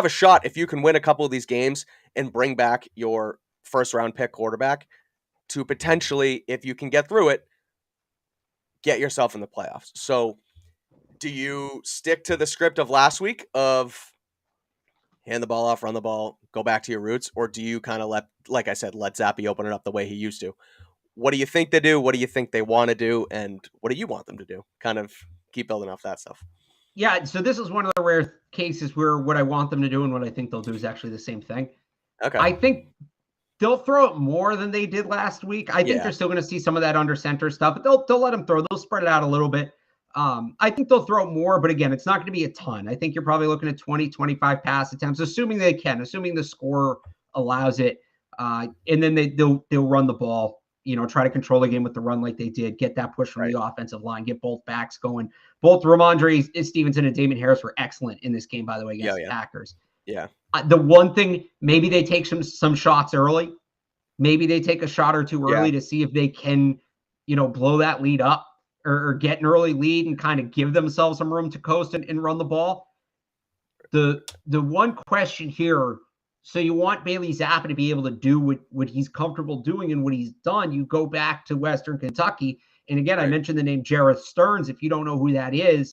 a shot if you can win a couple of these games and bring back your first round pick quarterback to potentially, if you can get through it, get yourself in the playoffs. So, do you stick to the script of last week of hand the ball off, run the ball, go back to your roots, or do you kind of let Zappy open it up the way he used to? What do you think they do? What do you think they want to do? And what do you want them to do? Kind of keep building off that stuff. Yeah, so this is one of the rare cases where what I want them to do and what I think they'll do is actually the same thing. Okay. I think they'll throw it more than they did last week. I think they're still going to see some of that under center stuff, but they'll let them throw. They'll spread it out a little bit. I think they'll throw more, but again, it's not going to be a ton. I think you're probably looking at 20, 25 pass attempts, assuming they can, assuming the score allows it. And then they'll run the ball, try to control the game with the run like they did, get that push from the offensive line, get both backs going. Both Ramondre Stevenson and Damon Harris were excellent in this game, by the way, against the Packers. Yeah. The one thing, maybe they take some shots early. Maybe they take a shot or two early to see if they can, blow that lead up or get an early lead and kind of give themselves some room to coast and run the ball. The one question here, so you want Bailey Zappa to be able to do what he's comfortable doing and what he's done. You go back to Western Kentucky. And again, I mentioned the name Jareth Stearns. If you don't know who that is,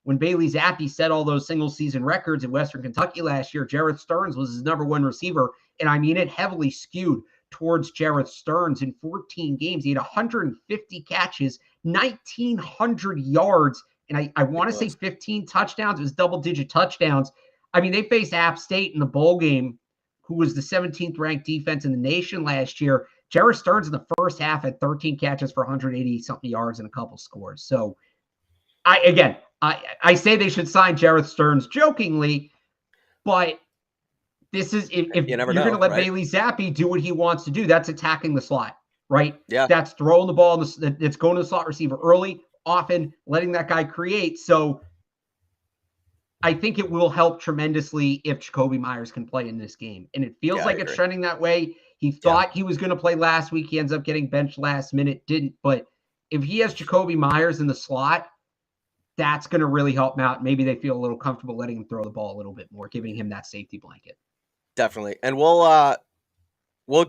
when Bailey Zappi set all those single season records in Western Kentucky last year, Jareth Stearns was his number one receiver. And I mean, it heavily skewed towards Jareth Stearns. In 14 games. He had 150 catches, 1,900 yards, and I want to say 15 touchdowns. It was double-digit touchdowns. I mean, they faced App State in the bowl game, who was the 17th ranked defense in the nation last year. Jareth Stearns in the first half had 13 catches for 180-something yards and a couple scores. So, I say they should sign Jareth Stearns jokingly, but this is if you're going to let Bailey Zappi do what he wants to do, that's attacking the slot, right? Yeah. That's throwing the ball, that's going to the slot receiver early, often, letting that guy create. So I think it will help tremendously if Jakobi Meyers can play in this game. And it feels like it's trending that way. He thought he was going to play last week. He ends up getting benched last minute, didn't. But if he has Jakobi Meyers in the slot, that's going to really help him out. Maybe they feel a little comfortable letting him throw the ball a little bit more, giving him that safety blanket. Definitely. And we'll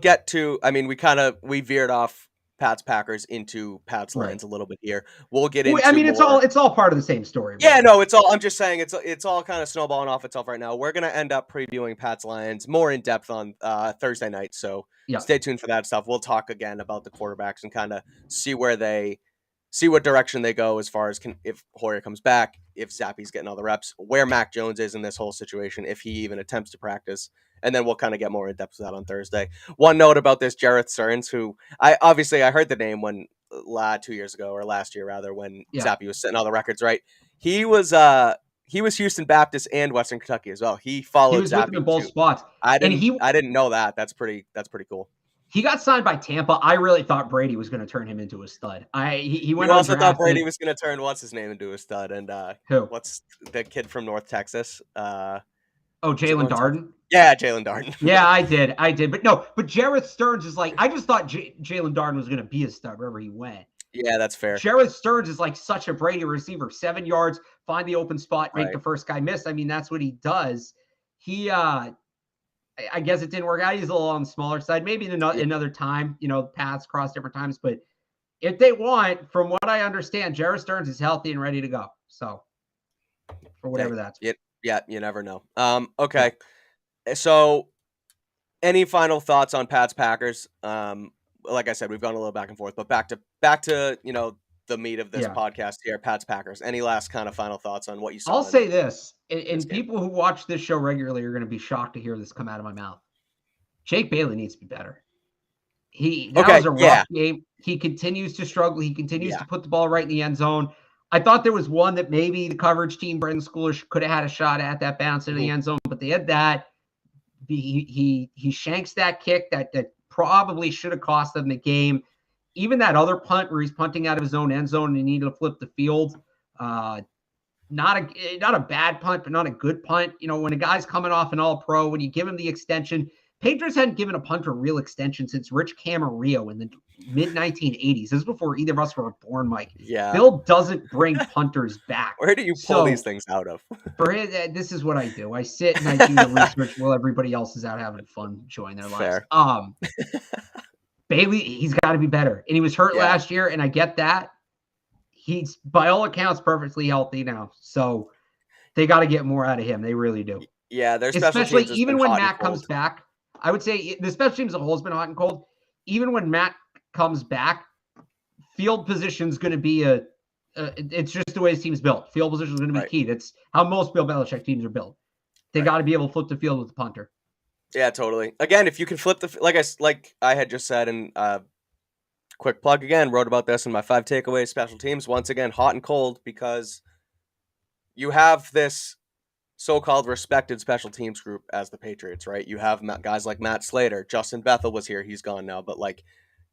get to, I mean, we veered off Pat's Packers into Pat's Lions a little bit here. We'll get into it's all part of the same story. Right? Yeah, no, I'm just saying it's all kind of snowballing off itself right now. We're going to end up previewing Pat's Lions more in depth on Thursday night. So stay tuned for that stuff. We'll talk again about the quarterbacks and kind of see what direction they go as far as if Hoyer comes back, if Zappi's getting all the reps, where Mac Jones is in this whole situation, if he even attempts to practice. And then we'll kind of get more in depth with that on Thursday. One note about this Jareth Stearns, who I heard the name when 2 years ago, or last year rather, when Zappi was setting all the records right. He was Houston Baptist and Western Kentucky as well. He followed Zappi with him in both spots. I didn't know that. That's pretty cool. He got signed by Tampa. I really thought Brady was going to turn him into a stud. He went. You also thought Brady was going to turn what's his name into a stud, and who? What's the kid from North Texas? Jalen Darden. Yeah, Jalen Darden. Yeah, I did. But Jareth Stearns is like, I just thought Jalen Darden was going to be a stud wherever he went. Yeah, that's fair. Jareth Stearns is like such a Brady receiver. 7 yards, find the open spot, make the first guy miss. I mean, that's what he does. He, I guess it didn't work out. He's a little on the smaller side. Maybe another time, paths cross different times. But if they want, from what I understand, Jareth Stearns is healthy and ready to go. So, for whatever that's. Yeah, you never know. Okay. So, any final thoughts on Pat's Packers? Like I said, we've gone a little back and forth, but back to the meat of this podcast here, Pat's Packers. Any last kind of final thoughts on what you saw? I'll say this, and people who watch this show regularly are going to be shocked to hear this come out of my mouth. Jake Bailey needs to be better. That was a rough game. He continues to struggle. He continues to put the ball right in the end zone. I thought there was one that maybe the coverage team, Brendan Schooler, could have had a shot at that bounce into the end zone, but they had that. He shanks that kick that probably should have cost them the game. Even that other punt where he's punting out of his own end zone and he needed to flip the field. Not a bad punt, but not a good punt. When a guy's coming off an all-pro, when you give him the extension, Patriots hadn't given a punter a real extension since Rich Camarillo in the mid-1980s. This is before either of us were born, Mike. Yeah. Bill doesn't bring punters back. Where do you pull these things out of? This is what I do. I sit and I do the research while everybody else is out having fun, enjoying their lives. Bailey, he's got to be better. And he was hurt last year, and I get that. He's, by all accounts, perfectly healthy now. So they got to get more out of him. They really do. Yeah, their especially even when Matt comes back. I would say the special teams as a whole has been hot and cold. Even when Matt comes back, field position is going to be a it's just the way this team's built. Field position is going to be key. That's how most Bill Belichick teams are built. They got to be able to flip the field with the punter. Yeah, totally. Again, if you can flip like I had just said, and quick plug again, wrote about this in my 5 takeaways. Special teams, once again, hot and cold, because you have this so-called respected special teams group as the Patriots, right? You have guys like Matt Slater, Justin Bethel was here, he's gone now, but like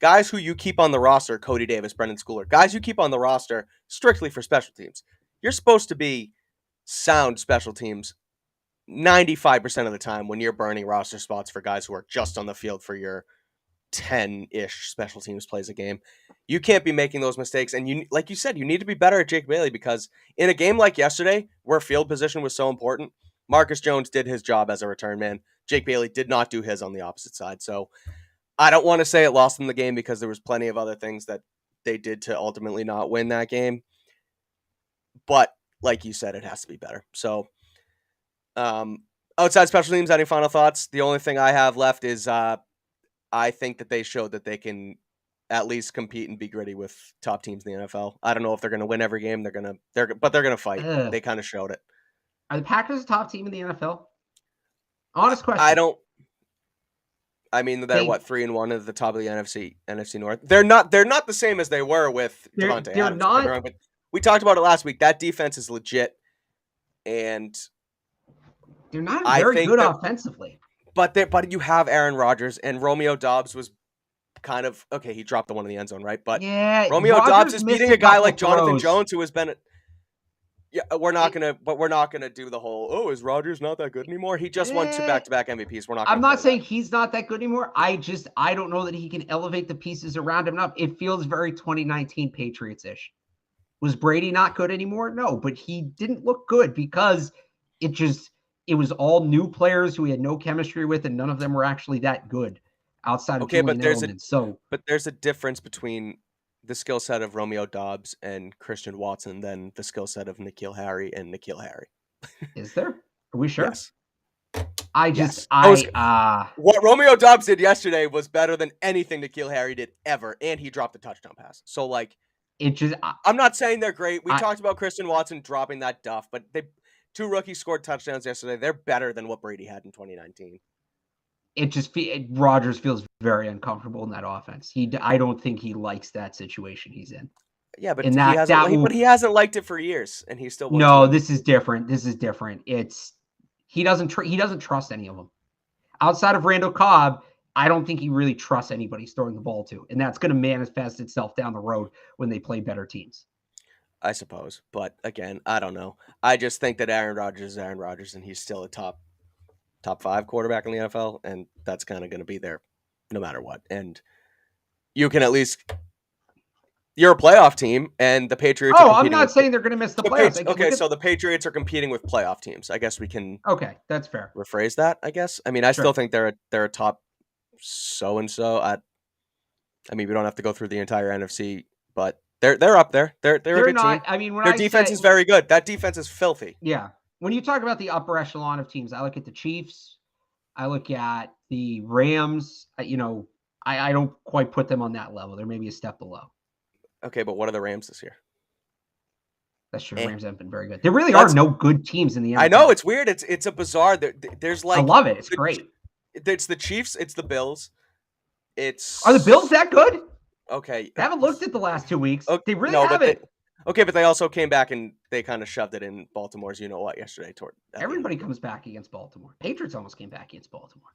guys who you keep on the roster, Cody Davis, Brendan Schooler, guys you keep on the roster strictly for special teams. You're supposed to be sound special teams 95% of the time when you're burning roster spots for guys who are just on the field for your 10-ish special teams plays a game. You can't be making those mistakes. And you, like you said, you need to be better at Jake Bailey, because in a game like yesterday, where field position was so important, Marcus Jones did his job as a return man. Jake Bailey did not do his on the opposite side. So I don't want to say it lost them the game, because there was plenty of other things that they did to ultimately not win that game. But like you said, it has to be better. So outside special teams, any final thoughts? The only thing I have left is I think that they showed that they can at least compete and be gritty with top teams in the NFL. I don't know if they're going to win every game. But they're going to fight. They kind of showed it. Are the Packers a top team in the NFL? Honest question. I mean, they're 3-1 at the top of the NFC North. They're not the same as they were with Devontae Adams. They're not. But we talked about it last week. That defense is legit, and they're not very good offensively. But you have Aaron Rodgers, and Romeo Doubs was kind of okay. He dropped the one in the end zone, right? But yeah, Romeo Doubs is beating a guy like Jonathan Jones, who has been. Yeah, we're not gonna do the whole. Is Rodgers not that good anymore? He just won 2 back-to-back MVPs. We're not. I'm not saying he's not that good anymore. I don't know that he can elevate the pieces around him enough. It feels very 2019 Patriots-ish. Was Brady not good anymore? No, but he didn't look good because it was all new players who he had no chemistry with, and none of them were actually that good outside of Julian Edelman. But there's a difference between the skill set of Romeo Doubs and Christian Watson than the skill set of N'Keal Harry and N'Keal Harry. Is there? Are we sure? Yes. What Romeo Doubs did yesterday was better than anything N'Keal Harry did ever, and he dropped a touchdown pass. So like, I'm not saying they're great. We talked about Christian Watson dropping that duff, but 2 rookies scored touchdowns yesterday. They're better than what Brady had in 2019. Rodgers feels very uncomfortable in that offense. I don't think he likes that situation he's in. Yeah, but he hasn't liked it for years, and he's still. No, this is different. He doesn't trust any of them outside of Randall Cobb. I don't think he really trusts anybody he's throwing the ball to, and that's going to manifest itself down the road when they play better teams. I suppose, but again, I don't know. I just think that Aaron Rodgers is Aaron Rodgers, and he's still a top 5 quarterback in the NFL, and that's kind of going to be there no matter what. And you can at least, you're a playoff team, and the Patriots. Oh, I'm not saying they're going to miss the playoffs. Okay, so the Patriots are competing with playoff teams. I guess we can. Okay, that's fair. Rephrase that. I guess. I mean, I still think they're a top so and so. I mean, we don't have to go through the entire NFC, but they're up there. They're a good team. I mean, their defense is very good. That defense is filthy. Yeah. When you talk about the upper echelon of teams, I look at the Chiefs. I look at the Rams. I don't quite put them on that level. They're maybe a step below. Okay, but what are the Rams this year? That's true. Rams haven't been very good. There really are no good teams in the NFL. I know, it's weird. It's a bizarre. There's like, I love it. It's great. It's the Chiefs. It's the Bills. Are the Bills that good? Okay. I haven't looked at the last 2 weeks. Okay, they really haven't. But they also came back and they kind of shoved it in Baltimore's yesterday. Everybody comes back against Baltimore. Patriots almost came back against Baltimore.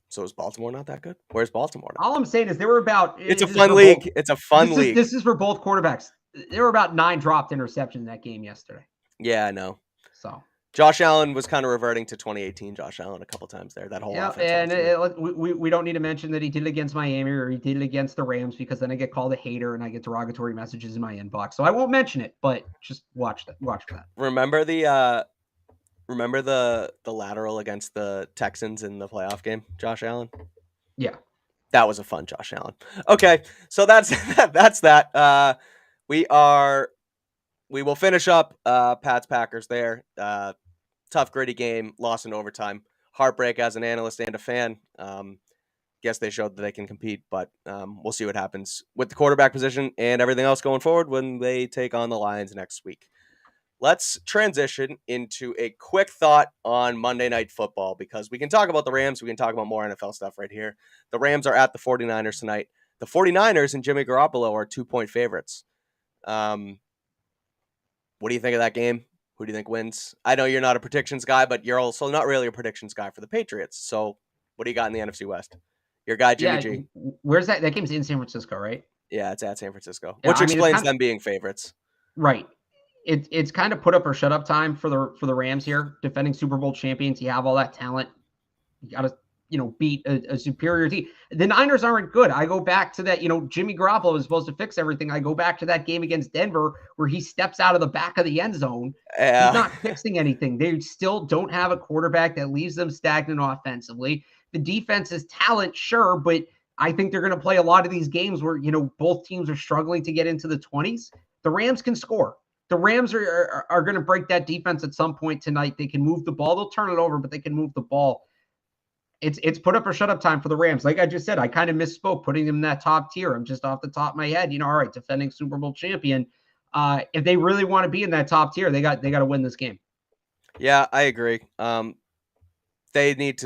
So is Baltimore not that good? Where's Baltimore now? All I'm saying is they were about. It's a fun league. It's a fun league. This is for both quarterbacks. There were about 9 dropped interceptions in that game yesterday. Yeah, I know. So Josh Allen was kind of reverting to 2018 Josh Allen a couple times there. That whole offense. And we don't need to mention that he did it against Miami or he did it against the Rams, because then I get called a hater and I get derogatory messages in my inbox. So I won't mention it, but just watch that. Remember the lateral against the Texans in the playoff game, Josh Allen? Yeah. That was a fun Josh Allen. Okay, so that's that. We will finish up Pats Packers there. Tough, gritty game, lost in overtime. Heartbreak as an analyst and a fan. guess they showed that they can compete, but we'll see what happens with the quarterback position and everything else going forward when they take on the Lions next week. Let's transition into a quick thought on Monday Night Football, because we can talk about the Rams. We can talk about more NFL stuff right here. The Rams are at the 49ers tonight. The 49ers and Jimmy Garoppolo are 2-point favorites. What do you think of that game? Who do you think wins? I know you're not a predictions guy, but you're also not really a predictions guy for the Patriots. So what do you got in the NFC West? Your guy, Jimmy G. Where's that? That game's in San Francisco, right? Yeah, it's at San Francisco, which explains them being favorites. Right. It's kind of put up or shut up time for the Rams here. Defending Super Bowl champions, you have all that talent. You got to beat a superior team. The Niners aren't good. I go back to that. Jimmy Garoppolo is supposed to fix everything. I go back to that game against Denver where he steps out of the back of the end zone. Yeah. He's not fixing anything. They still don't have a quarterback that leaves them stagnant offensively. The defense is talent, sure, but I think they're going to play a lot of these games where both teams are struggling to get into the 20s. The Rams can score. The Rams are going to break that defense at some point tonight. They can move the ball. They'll turn it over, but they can move the ball. It's put up or shut up time for the Rams. Like I just said, I kind of misspoke putting them in that top tier. I'm just off the top of my head. All right, defending Super Bowl champion. If they really want to be in that top tier, they got to win this game. Yeah, I agree. They need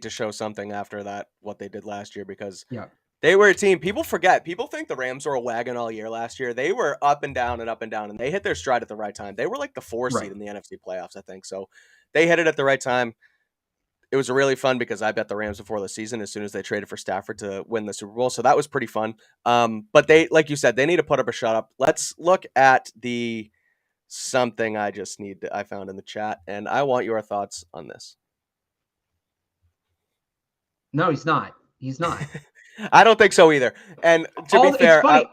to show something after that, what they did last year, because they were a team. People forget. People think the Rams were a wagon all year last year. They were up and down, and they hit their stride at the right time. They were like the 4 seed in the NFC playoffs, I think. So they hit it at the right time. It was really fun because I bet the Rams before the season as soon as they traded for Stafford to win the Super Bowl. So that was pretty fun. But they, like you said, they need to put up or shut up. Let's look at something I found in the chat, and I want your thoughts on this. No, he's not. He's not. I don't think so either. And to be fair, it's funny.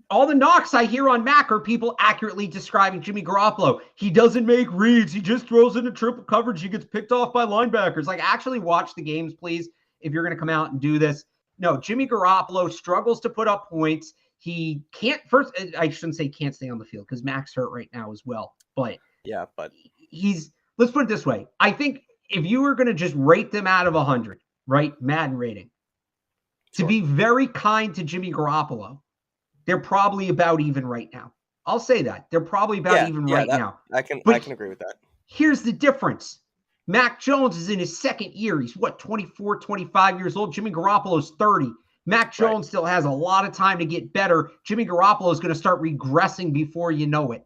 All the knocks I hear on Mac are people accurately describing Jimmy Garoppolo. He doesn't make reads. He just throws into triple coverage. He gets picked off by linebackers. Like, actually watch the games, please, if you're going to come out and do this. No, Jimmy Garoppolo struggles to put up points. He can't first. I shouldn't say can't stay on the field because Mac's hurt right now as well. But let's put it this way. I think if you were going to just rate them out of 100, right, Madden rating. To be very kind to Jimmy Garoppolo, they're probably about even right now. I'll say that. They're probably about even now. I can agree with that. Here's the difference. Mac Jones is in his second year. He's 24, 25 years old. Jimmy Garoppolo's 30. Mac Jones still has a lot of time to get better. Jimmy Garoppolo is going to start regressing before you know it.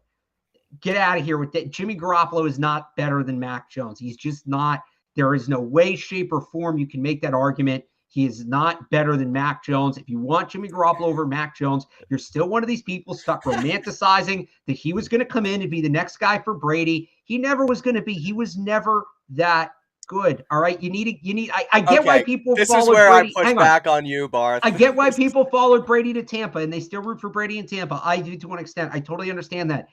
Get out of here with that. Jimmy Garoppolo is not better than Mac Jones. He's just not. There is no way, shape, or form you can make that argument. He is not better than Mac Jones. If you want Jimmy Garoppolo over Mac Jones, you're still one of these people stuck romanticizing that he was going to come in and be the next guy for Brady. He never was going to be. He was never that good. All right. I get why people this followed is where Brady. I push back on you, Barth. I get why people followed Brady to Tampa and they still root for Brady in Tampa. I do to an extent. I totally understand that.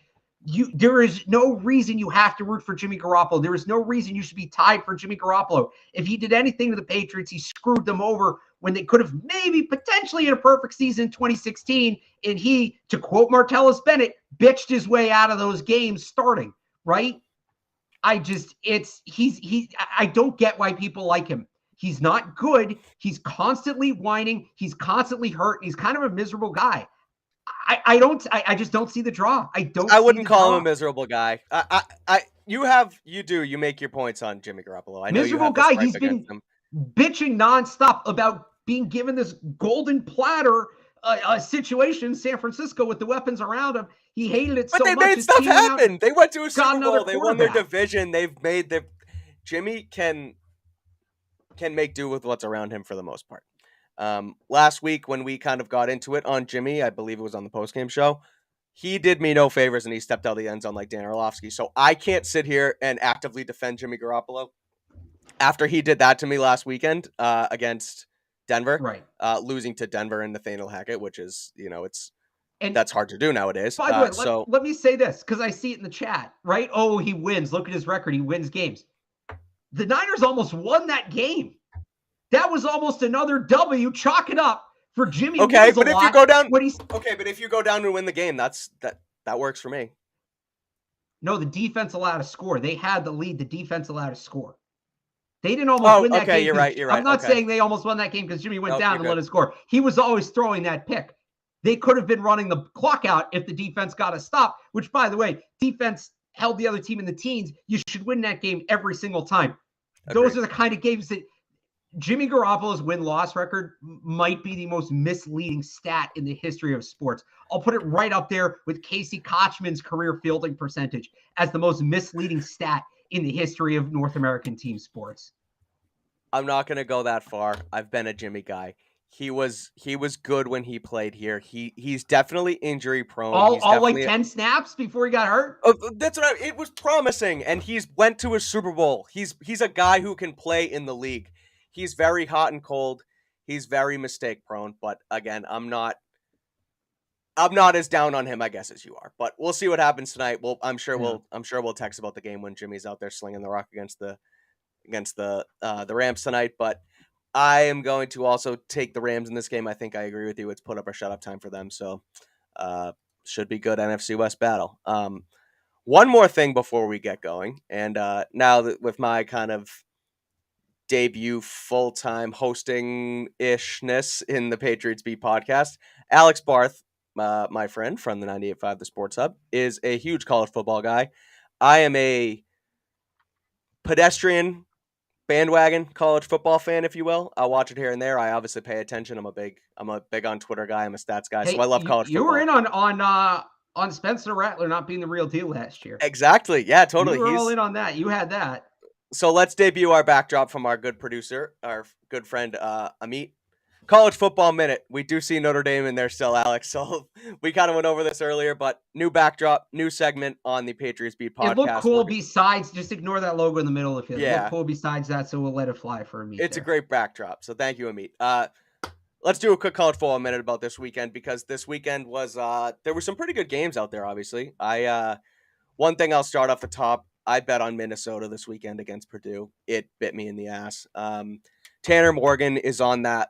There is no reason you have to root for Jimmy Garoppolo. There is no reason you should be tied for Jimmy Garoppolo. If he did anything to the Patriots, he screwed them over when they could have maybe potentially in a perfect season in 2016. And he, to quote Martellus Bennett, bitched his way out of those games starting, right? I don't get why people like him. He's not good. He's constantly whining. He's constantly hurt. He's kind of a miserable guy. I just don't see the draw. I wouldn't call him a miserable guy. You make your points on Jimmy Garoppolo. I know miserable guy. He's been bitching nonstop about being given this golden platter situation in San Francisco with the weapons around him. He hated it so much. But they made stuff happen. They went to a Super Bowl. They won their division. Jimmy can make do with what's around him for the most part. Last week when we kind of got into it on Jimmy, I believe it was on the postgame show, he did me no favors and he stepped out of the end zone like Dan Orlovsky. So I can't sit here and actively defend Jimmy Garoppolo after he did that to me last weekend against Denver, losing to Denver and Nathaniel Hackett, which is, that's hard to do nowadays. By the way, let me say this because I see it in the chat, right? Oh, he wins. Look at his record. He wins games. The Niners almost won that game. That was almost another W. Chalk it up for Jimmy. Okay, but if you go down, but if you go down to win the game, that works for me. No, the defense allowed to score. They had the lead. The defense allowed to score. They didn't almost win that game. You're right. I'm not okay. saying they almost won that game because Jimmy went down and let it score. He was always throwing that pick. They could have been running the clock out if the defense got a stop, which, by the way, defense held the other team in the teens. You should win that game every single time. Agreed. Those are the kind of games that Jimmy Garoppolo's win-loss record might be the most misleading stat in the history of sports. I'll put it right up there with Casey Kochman's career fielding percentage as the most misleading stat in the history of North American team sports. I'm not going to go that far. I've been a Jimmy guy. He was good when he played here. He's definitely injury prone. All like 10 snaps before he got hurt. That's what it was promising, and he's went to a Super Bowl. He's a guy who can play in the league. He's very hot and cold. He's very mistake prone. But again, I'm not as down on him, I guess, as you are. But we'll see what happens tonight. I'm sure we'll text about the game when Jimmy's out there slinging the rock against the Rams tonight. But I am going to also take the Rams in this game. I think I agree with you. It's put up or shut up time for them. So should be good NFC West battle. One more thing before we get going. And now that with my kind of debut full-time hosting-ishness in the Patriots Beat podcast, Alex Barth, my friend from the 98.5 The Sports Hub, is a huge college football guy. I am a pedestrian bandwagon college football fan, if you will. I'll watch it here and there. I obviously pay attention. I'm a big on Twitter guy. I'm a stats guy, so I love college football. You were in on Spencer Rattler not being the real deal last year. Exactly. Yeah, totally. You were all in on that. You had that. So let's debut our backdrop from our good producer, our good friend Amit. College Football Minute. We do see Notre Dame in there still, Alex. So we kind of went over this earlier, but new backdrop, new segment on the Patriots Beat podcast. It looked cool besides, just ignore that logo in the middle of it. Yeah. It looked cool besides that, so we'll let it fly for Amit. It's a great backdrop, so thank you, Amit. Let's do a quick College Football Minute about this weekend, because this weekend was, there were some pretty good games out there, obviously. One thing I'll start off the top, I bet on Minnesota this weekend against Purdue. It bit me in the ass. Tanner Morgan is on that,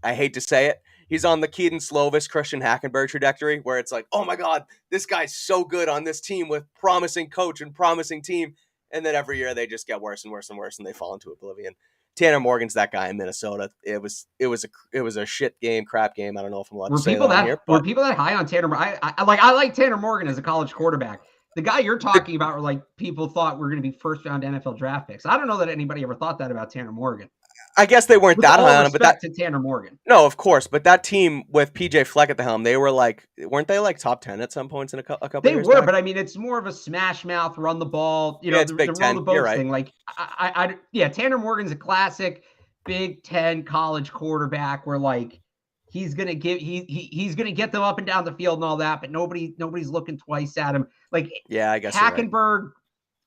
I hate to say it, he's on the Keaton Slovis, Christian Hackenberg trajectory, where it's like, oh my God, this guy's so good on this team with promising coach and promising team. And then every year they just get worse and worse and worse, and they fall into oblivion. Tanner Morgan's that guy in Minnesota. It was a shit game, crap game. I don't know if I'm allowed to say that here. Were people that high on Tanner? I like Tanner Morgan as a college quarterback. The guy you're talking about were like people thought were going to be first round NFL draft picks. I don't know that anybody ever thought that about Tanner Morgan. I guess they weren't that high on him, but that to Tanner Morgan. No, of course, but that team with PJ Fleck at the helm, weren't they like top 10 at some points in a couple they years? They were, back? But I mean, it's more of a smash mouth, run the ball, it's Big the Ten. roll the boat You're right. thing. Like Tanner Morgan's a classic Big Ten college quarterback where like he's gonna get them up and down the field and all that, but nobody's looking twice at him. Like I guess Hackenberg.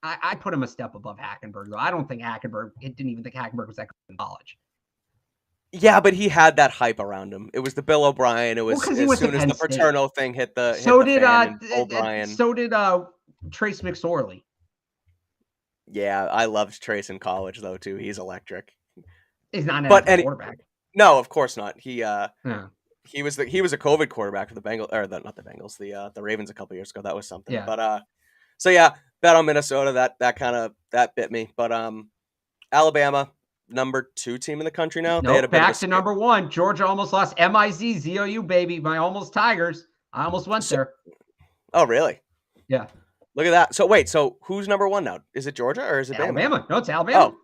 I put him a step above Hackenberg, though. I don't think didn't even think Hackenberg was that good in college. Yeah, but he had that hype around him. It was the Bill O'Brien. It was as soon as the Paterno thing hit the O'Brien. So did Trace McSorley. Yeah, I loved Trace in college though too. He's electric. He's not an quarterback. No, of course not. He was a COVID quarterback for the Bengals, or not the Bengals, the Ravens a couple years ago. That was something. Yeah. But bet on Minnesota. That bit me. But Alabama, number 2 team in the country now. They had back to number 1. Georgia almost lost. MIZ-ZOU, baby. My almost Tigers. I almost went there. Oh, really? Yeah. Look at that. So wait, who's number 1 now? Is it Georgia or is it Alabama? No, it's Alabama.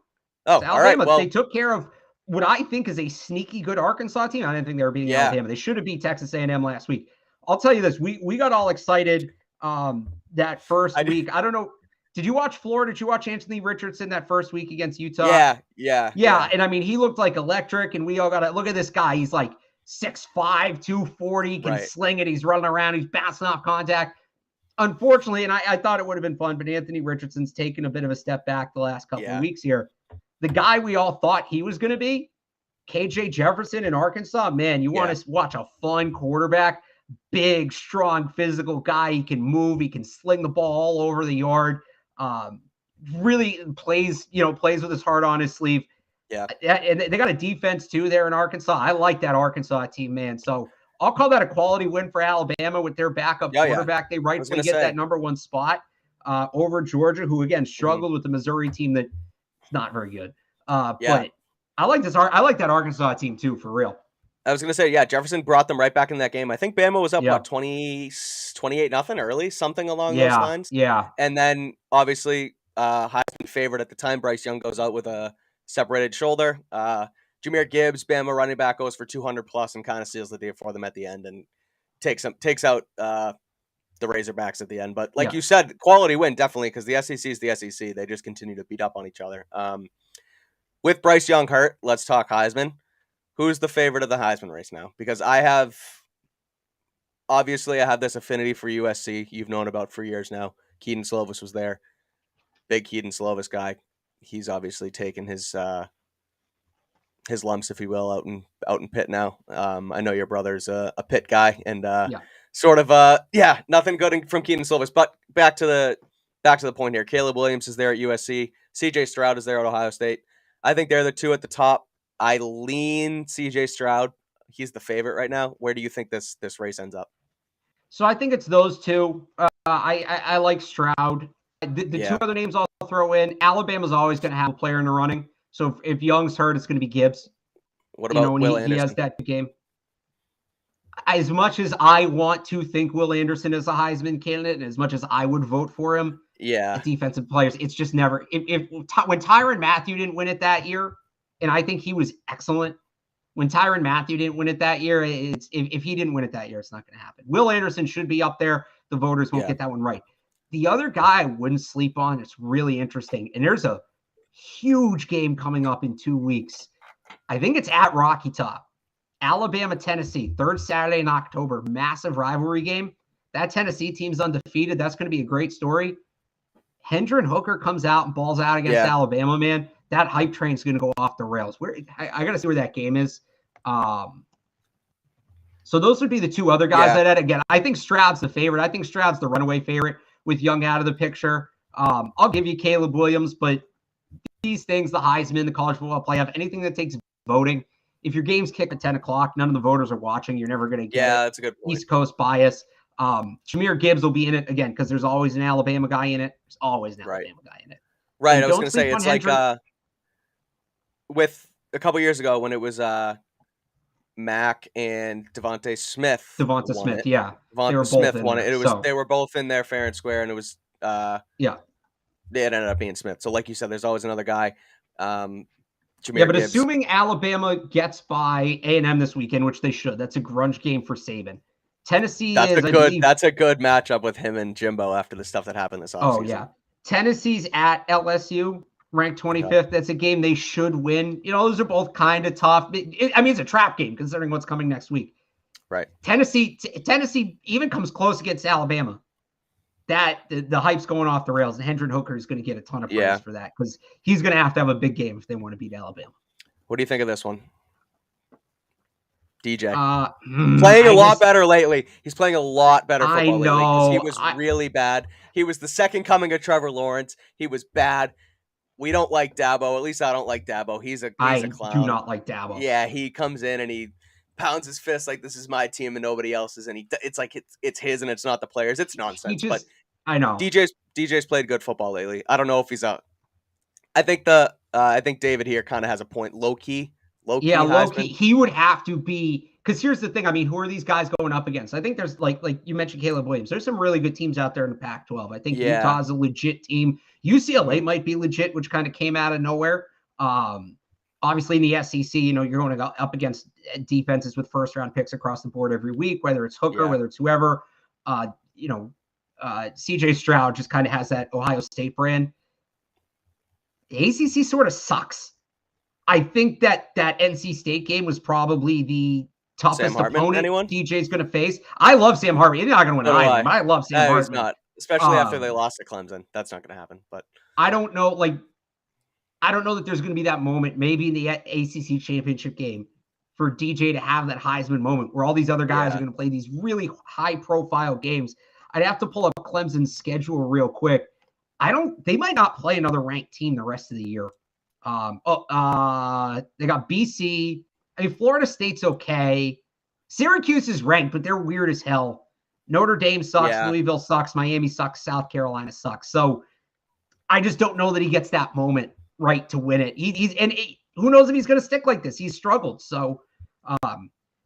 Oh, it's Alabama. All right. Well, they took care of what I think is a sneaky good Arkansas team. I didn't think they were beating Alabama. They should have beat Texas A&M last week. I'll tell you this. We got all excited that first week. I don't know. Did you watch Florida? Did you watch Anthony Richardson that first week against Utah? Yeah. And I mean, he looked like electric, and we all got to look at this guy. He's like 6'5", 240, can sling it. He's running around. He's bouncing off contact. Unfortunately, and I thought it would have been fun, but Anthony Richardson's taken a bit of a step back the last couple of weeks here. The guy we all thought he was going to be, KJ Jefferson in Arkansas, man, you want to watch a fun quarterback, big, strong, physical guy. He can move. He can sling the ball all over the yard. Really plays with his heart on his sleeve. Yeah. And they got a defense too there in Arkansas. I like that Arkansas team, man. So I'll call that a quality win for Alabama with their backup quarterback. They rightfully get that number 1 spot over Georgia, who again struggled with the Missouri team that's not very good. Yeah. But I like this. I like that Arkansas team too, for real. I was going to say, yeah, Jefferson brought them right back in that game. I think Bama was up, Yeah. 28 nothing early, something along those Yeah. lines. Yeah. And then, obviously, Heisman favorite at the time, Bryce Young goes out with a separated shoulder. Jahmyr Gibbs, Bama running back, goes for 200 plus and kind of seals the deal for them at the end and takes out the Razorbacks at the end. But like Yeah. you said, quality win, definitely, because the SEC is the SEC. They just continue to beat up on each other. With Bryce Young hurt, let's talk Heisman. Who's the favorite of the Heisman race now? Because I have this affinity for USC. You've known about for years now. Keaton Slovis was there. Big Keaton Slovis guy. He's obviously taken his lumps, if you will, out in Pitt now. I know your brother's a Pitt guy, and Yeah. sort of nothing good from Keaton Slovis. But back to the point here. Caleb Williams is there at USC. CJ Stroud is there at Ohio State. I think they're the two at the top. I lean CJ Stroud. He's the favorite right now. Where do you think this race ends up? So I think it's those two. I like Stroud. The two other names I'll throw in. Alabama's always going to have a player in the running. So if Young's hurt, it's going to be Gibbs. What about Will Anderson? He has that game. As much as I want to think Will Anderson is a Heisman candidate, and as much as I would vote for him, defensive players, it's just never. When Tyrann Mathieu didn't win it that year, and I think he was excellent. When Tyrann Mathieu didn't win it that year, if he didn't win it that year, it's not going to happen. Will Anderson should be up there. The voters won't get that one right. The other guy I wouldn't sleep on, it's really interesting, and there's a huge game coming up in 2 weeks. I think it's at Rocky Top. Alabama, Tennessee, third Saturday in October, massive rivalry game. That Tennessee team's undefeated. That's going to be a great story. Hendon Hooker comes out and balls out against Alabama, man. That hype train's going to go off the rails. I got to see where that game is. So those would be the two other guys that again, I think Stroud's the favorite. I think Stroud's the runaway favorite with Young out of the picture. I'll give you Caleb Williams, but these things, the Heisman, the college football playoff, anything that takes voting, if your game's kicked at 10 o'clock, none of the voters are watching. You're never going to get that's a good point. East Coast bias. Jahmyr Gibbs will be in it again because there's always an Alabama guy in it. There's always an Alabama guy in it. Right. I was going to say, it's like with a couple years ago when it was Mac and Devontae Smith. Devonta Smith, yeah. Devonta Smith won it. They were both in there fair and square, and it was it ended up being Smith. So like you said, there's always another guy. But Gibbs. Assuming Alabama gets by A&M this weekend, which they should, that's a grunge game for Saban. Tennessee that's a good matchup with him and Jimbo after the stuff that happened this offseason. Oh yeah, Tennessee's at LSU, ranked 25th. That's a game they should win. You know, those are both kind of tough. It's a trap game considering what's coming next week. Right. Tennessee even comes close against Alabama. That the hype's going off the rails, and Hendon Hooker is going to get a ton of praise for that because he's going to have a big game if they want to beat Alabama. What do you think of this one? DJ playing a lot better lately. He's playing a lot better football lately because he was really bad. He was the second coming of Trevor Lawrence. He was bad. We don't like Dabo. At least I don't like Dabo. He's a clown. I do not like Dabo. Yeah, he comes in and he pounds his fist like this is my team and nobody else's, and it's like it's his and it's not the players. It's nonsense. But I know DJ's played good football lately. I don't know if he's out. I think David here kind of has a point. Low key. Low key. He would have to be, because here's the thing. I mean, who are these guys going up against? I think there's like you mentioned Caleb Williams. There's some really good teams out there in the Pac-12. I think Utah's a legit team. UCLA might be legit, which kind of came out of nowhere. Obviously in the SEC, you're going to go up against defenses with first round picks across the board every week, whether it's Hooker, whether it's whoever. CJ Stroud just kind of has that Ohio State brand. The ACC sort of sucks. I think that NC State game was probably the toughest opponent DJ's going to face. I love Sam Hartman. He's not going to win either, but I love Sam Hartman. He's not, especially after they lost to Clemson. That's not going to happen. But I don't know. I don't know that there's going to be that moment, maybe in the ACC championship game, for DJ to have that Heisman moment where all these other guys are going to play these really high-profile games. I'd have to pull up Clemson's schedule real quick. They might not play another ranked team the rest of the year. They got BC. I mean, Florida State's okay. Syracuse is ranked, but they're weird as hell. Notre Dame sucks. Louisville sucks. Miami sucks. South Carolina sucks. So I just don't know that he gets that moment right to win it. Who knows if he's going to stick like this? He's struggled. So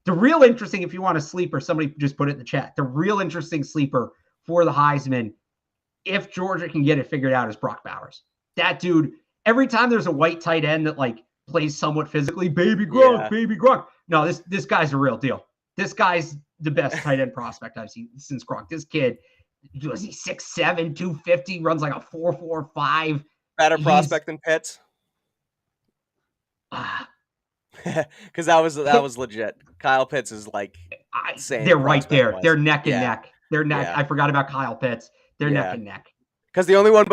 the real interesting, if you want a sleeper, somebody just put it in the chat. The real interesting sleeper for the Heisman, if Georgia can get it figured out, is Brock Bowers. That dude, every time there's a white tight end that like plays somewhat physically, baby Gronk, baby Gronk. No, this guy's a real deal. This guy's the best tight end prospect I've seen since Gronk. This kid, was he 6'7", 250, runs like a 4.45. Better prospect than Pitts? Because that was legit. Kyle Pitts is like they're right there. They're neck and neck. They're neck. Yeah. I forgot about Kyle Pitts. They're neck and neck. Because the only one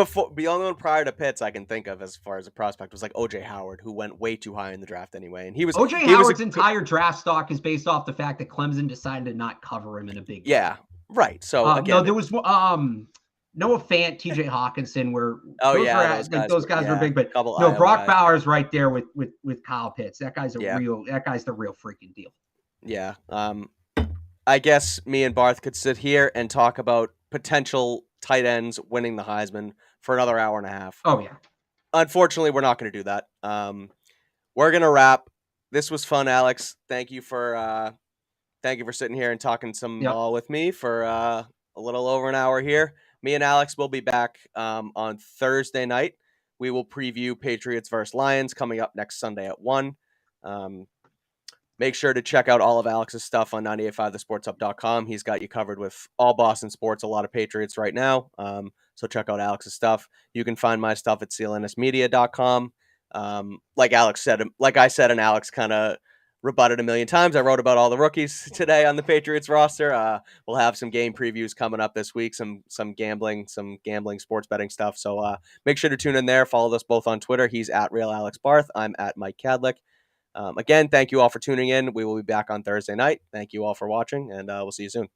prior to Pitts I can think of as far as a prospect was like OJ Howard, who went way too high in the draft anyway. And OJ Howard's entire draft stock is based off the fact that Clemson decided to not cover him in a big game. Yeah, right. So again, no, there was Noah Fant, TJ Hawkinson, where those guys were big, but no, Brock Bowers right there with Kyle Pitts. That guy's the real freaking deal. Yeah. I guess me and Barth could sit here and talk about potential tight ends winning the Heisman for another hour and a half. Oh yeah. Unfortunately, we're not going to do that. We're going to wrap. This was fun, Alex. Thank you for sitting here and talking some ball with me for a little over an hour here. Me and Alex will be back on Thursday night. We will preview Patriots versus Lions coming up next Sunday at 1. Make sure to check out all of Alex's stuff on 985thesportshub.com. He's got you covered with all Boston sports, a lot of Patriots right now. So check out Alex's stuff. You can find my stuff at CLNSmedia.com. Like I said, and Alex kind of rebutted a million times, I wrote about all the rookies today on the Patriots roster. We'll have some game previews coming up this week, some gambling sports betting stuff. So make sure to tune in there. Follow us both on Twitter. He's at Real Alex Barth. I'm at Mike Kadlick. Again, thank you all for tuning in. We will be back on Thursday night. Thank you all for watching, and we'll see you soon.